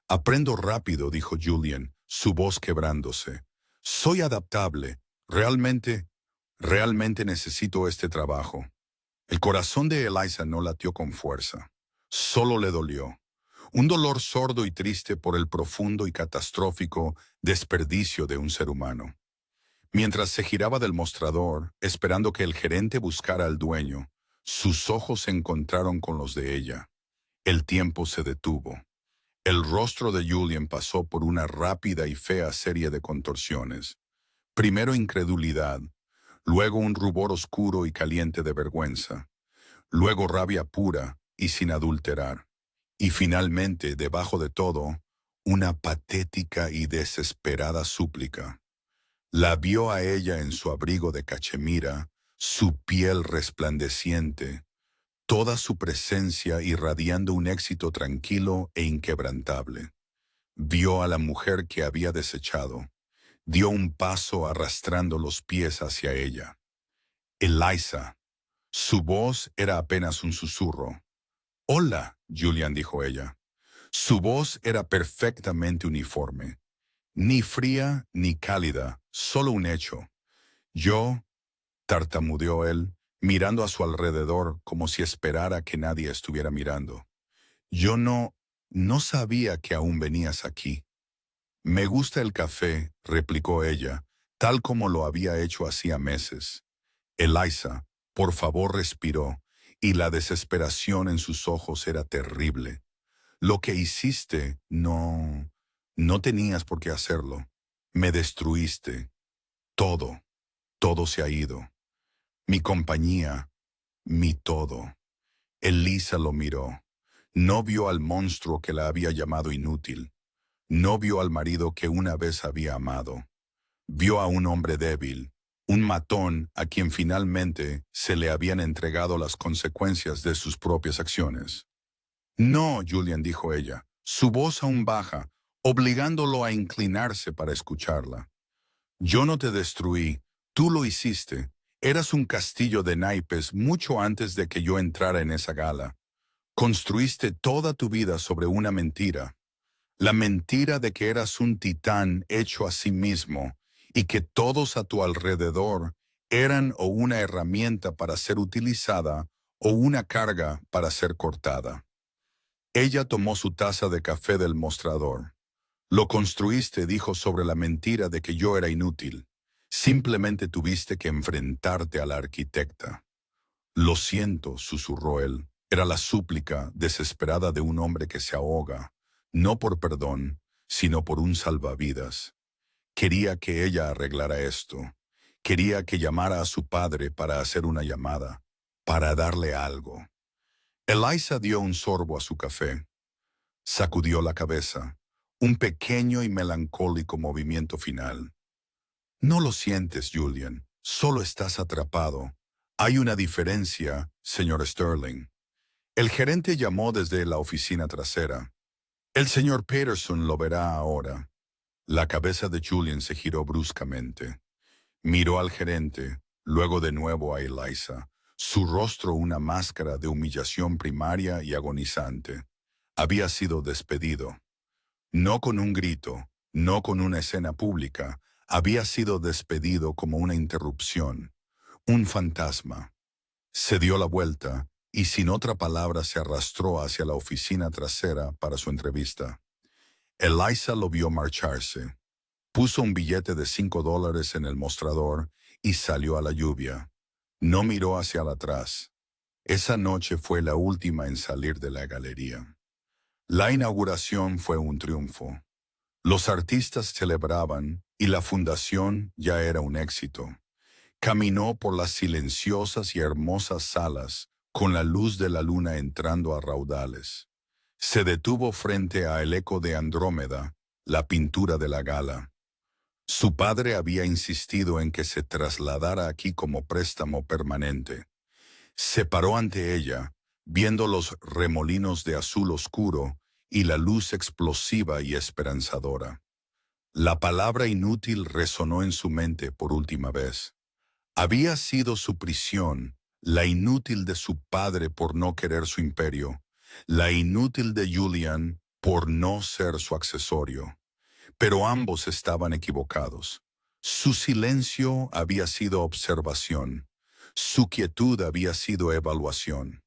Aprendo rápido, dijo Julian, su voz quebrándose. Soy adaptable. Realmente necesito este trabajo. El corazón de Eliza no latió con fuerza. Solo le dolió. Un dolor sordo y triste por el profundo y catastrófico desperdicio de un ser humano. Mientras se giraba del mostrador, esperando que el gerente buscara al dueño, sus ojos se encontraron con los de ella. El tiempo se detuvo. El rostro de Julian pasó por una rápida y fea serie de contorsiones. Primero incredulidad, luego un rubor oscuro y caliente de vergüenza, luego rabia pura y sin adulterar, y finalmente, debajo de todo, una patética y desesperada súplica. La vio a ella en su abrigo de cachemira, su piel resplandeciente, toda su presencia irradiando un éxito tranquilo e inquebrantable. Vio a la mujer que había desechado. Dio un paso arrastrando los pies hacia ella. Eliza. Su voz era apenas un susurro. Hola, Julian, dijo ella. Su voz era perfectamente uniforme. Ni fría ni cálida, solo un hecho. Yo, tartamudeó él, mirando a su alrededor como si esperara que nadie estuviera mirando. Yo no sabía que aún venías aquí. Me gusta el café, replicó ella, tal como lo había hecho hacía meses. Eliza, por favor, respiró, y la desesperación en sus ojos era terrible. Lo que hiciste, no tenías por qué hacerlo. Me destruiste. Todo se ha ido. Mi compañía, mi todo. Elisa lo miró. No vio al monstruo que la había llamado inútil. No vio al marido que una vez había amado. Vio a un hombre débil, un matón a quien finalmente se le habían entregado las consecuencias de sus propias acciones. No, Julian, dijo ella, su voz aún baja, obligándolo a inclinarse para escucharla. Yo no te destruí, tú lo hiciste. Eras un castillo de naipes mucho antes de que yo entrara en esa gala. Construiste toda tu vida sobre una mentira. La mentira de que eras un titán hecho a sí mismo y que todos a tu alrededor eran o una herramienta para ser utilizada o una carga para ser cortada. Ella tomó su taza de café del mostrador. Lo construiste, dijo, sobre la mentira de que yo era inútil. Simplemente tuviste que enfrentarte a la arquitecta. Lo siento, susurró él. Era la súplica desesperada de un hombre que se ahoga, no por perdón, sino por un salvavidas. Quería que ella arreglara esto. Quería que llamara a su padre para hacer una llamada, para darle algo. Eliza dio un sorbo a su café. Sacudió la cabeza, un pequeño y melancólico movimiento final. No lo sientes, Julian, solo estás atrapado. Hay una diferencia, señor Sterling. El gerente llamó desde la oficina trasera. El señor Peterson lo verá ahora. La cabeza de Julian se giró bruscamente. Miró al gerente, luego de nuevo a Eliza, su rostro una máscara de humillación primaria y agonizante. Había sido despedido. No con un grito, no con una escena pública, había sido despedido como una interrupción, un fantasma. Se dio la vuelta y sin otra palabra se arrastró hacia la oficina trasera para su entrevista. Eliza lo vio marcharse. Puso un billete de $5 en el mostrador y salió a la lluvia. No miró hacia atrás. Esa noche fue la última en salir de la galería. La inauguración fue un triunfo. Los artistas celebraban y la fundación ya era un éxito. Caminó por las silenciosas y hermosas salas con la luz de la luna entrando a raudales. Se detuvo frente a El eco de Andrómeda, la pintura de la gala. Su padre había insistido en que se trasladara aquí como préstamo permanente. Se paró ante ella, viendo los remolinos de azul oscuro y la luz explosiva y esperanzadora. La palabra inútil resonó en su mente por última vez. Había sido su prisión, la inútil de su padre por no querer su imperio, la inútil de Julian por no ser su accesorio. Pero ambos estaban equivocados. Su silencio había sido observación, su quietud había sido evaluación,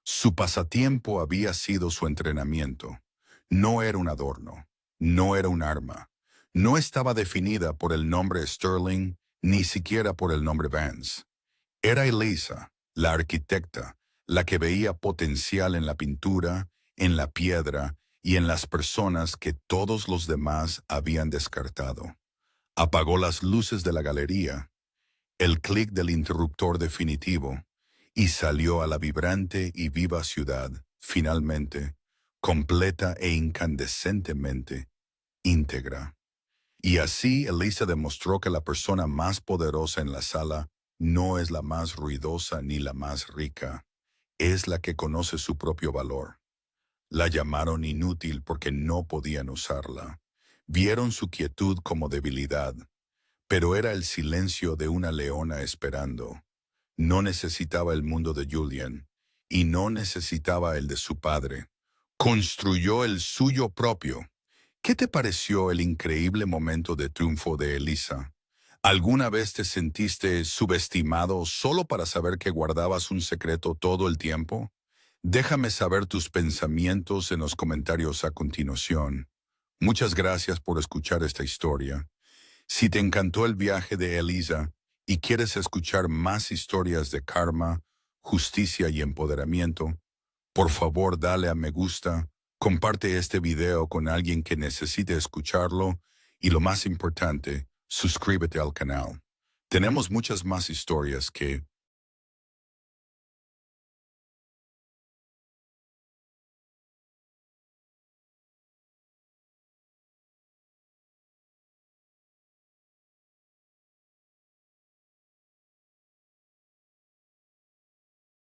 su pasatiempo había sido su entrenamiento. No era un adorno, no era un arma, no estaba definida por el nombre Sterling, ni siquiera por el nombre Vance. Era Eliza, la arquitecta, la que veía potencial en la pintura, en la piedra y en las personas que todos los demás habían descartado. Apagó las luces de la galería, el clic del interruptor definitivo, y salió a la vibrante y viva ciudad, finalmente, completa e incandescentemente íntegra. Y así Eliza demostró que la persona más poderosa en la sala no es la más ruidosa ni la más rica, es la que conoce su propio valor. La llamaron inútil porque no podían usarla. Vieron su quietud como debilidad, pero era el silencio de una leona esperando. No necesitaba el mundo de Julian, y no necesitaba el de su padre. Construyó el suyo propio. ¿Qué te pareció el increíble momento de triunfo de Eliza? ¿Alguna vez te sentiste subestimado solo para saber que guardabas un secreto todo el tiempo? Déjame saber tus pensamientos en los comentarios a continuación. Muchas gracias por escuchar esta historia. Si te encantó el viaje de Eliza y quieres escuchar más historias de karma, justicia y empoderamiento, por favor dale a me gusta, comparte este video con alguien que necesite escucharlo y lo más importante, suscríbete al canal. Tenemos muchas más historias que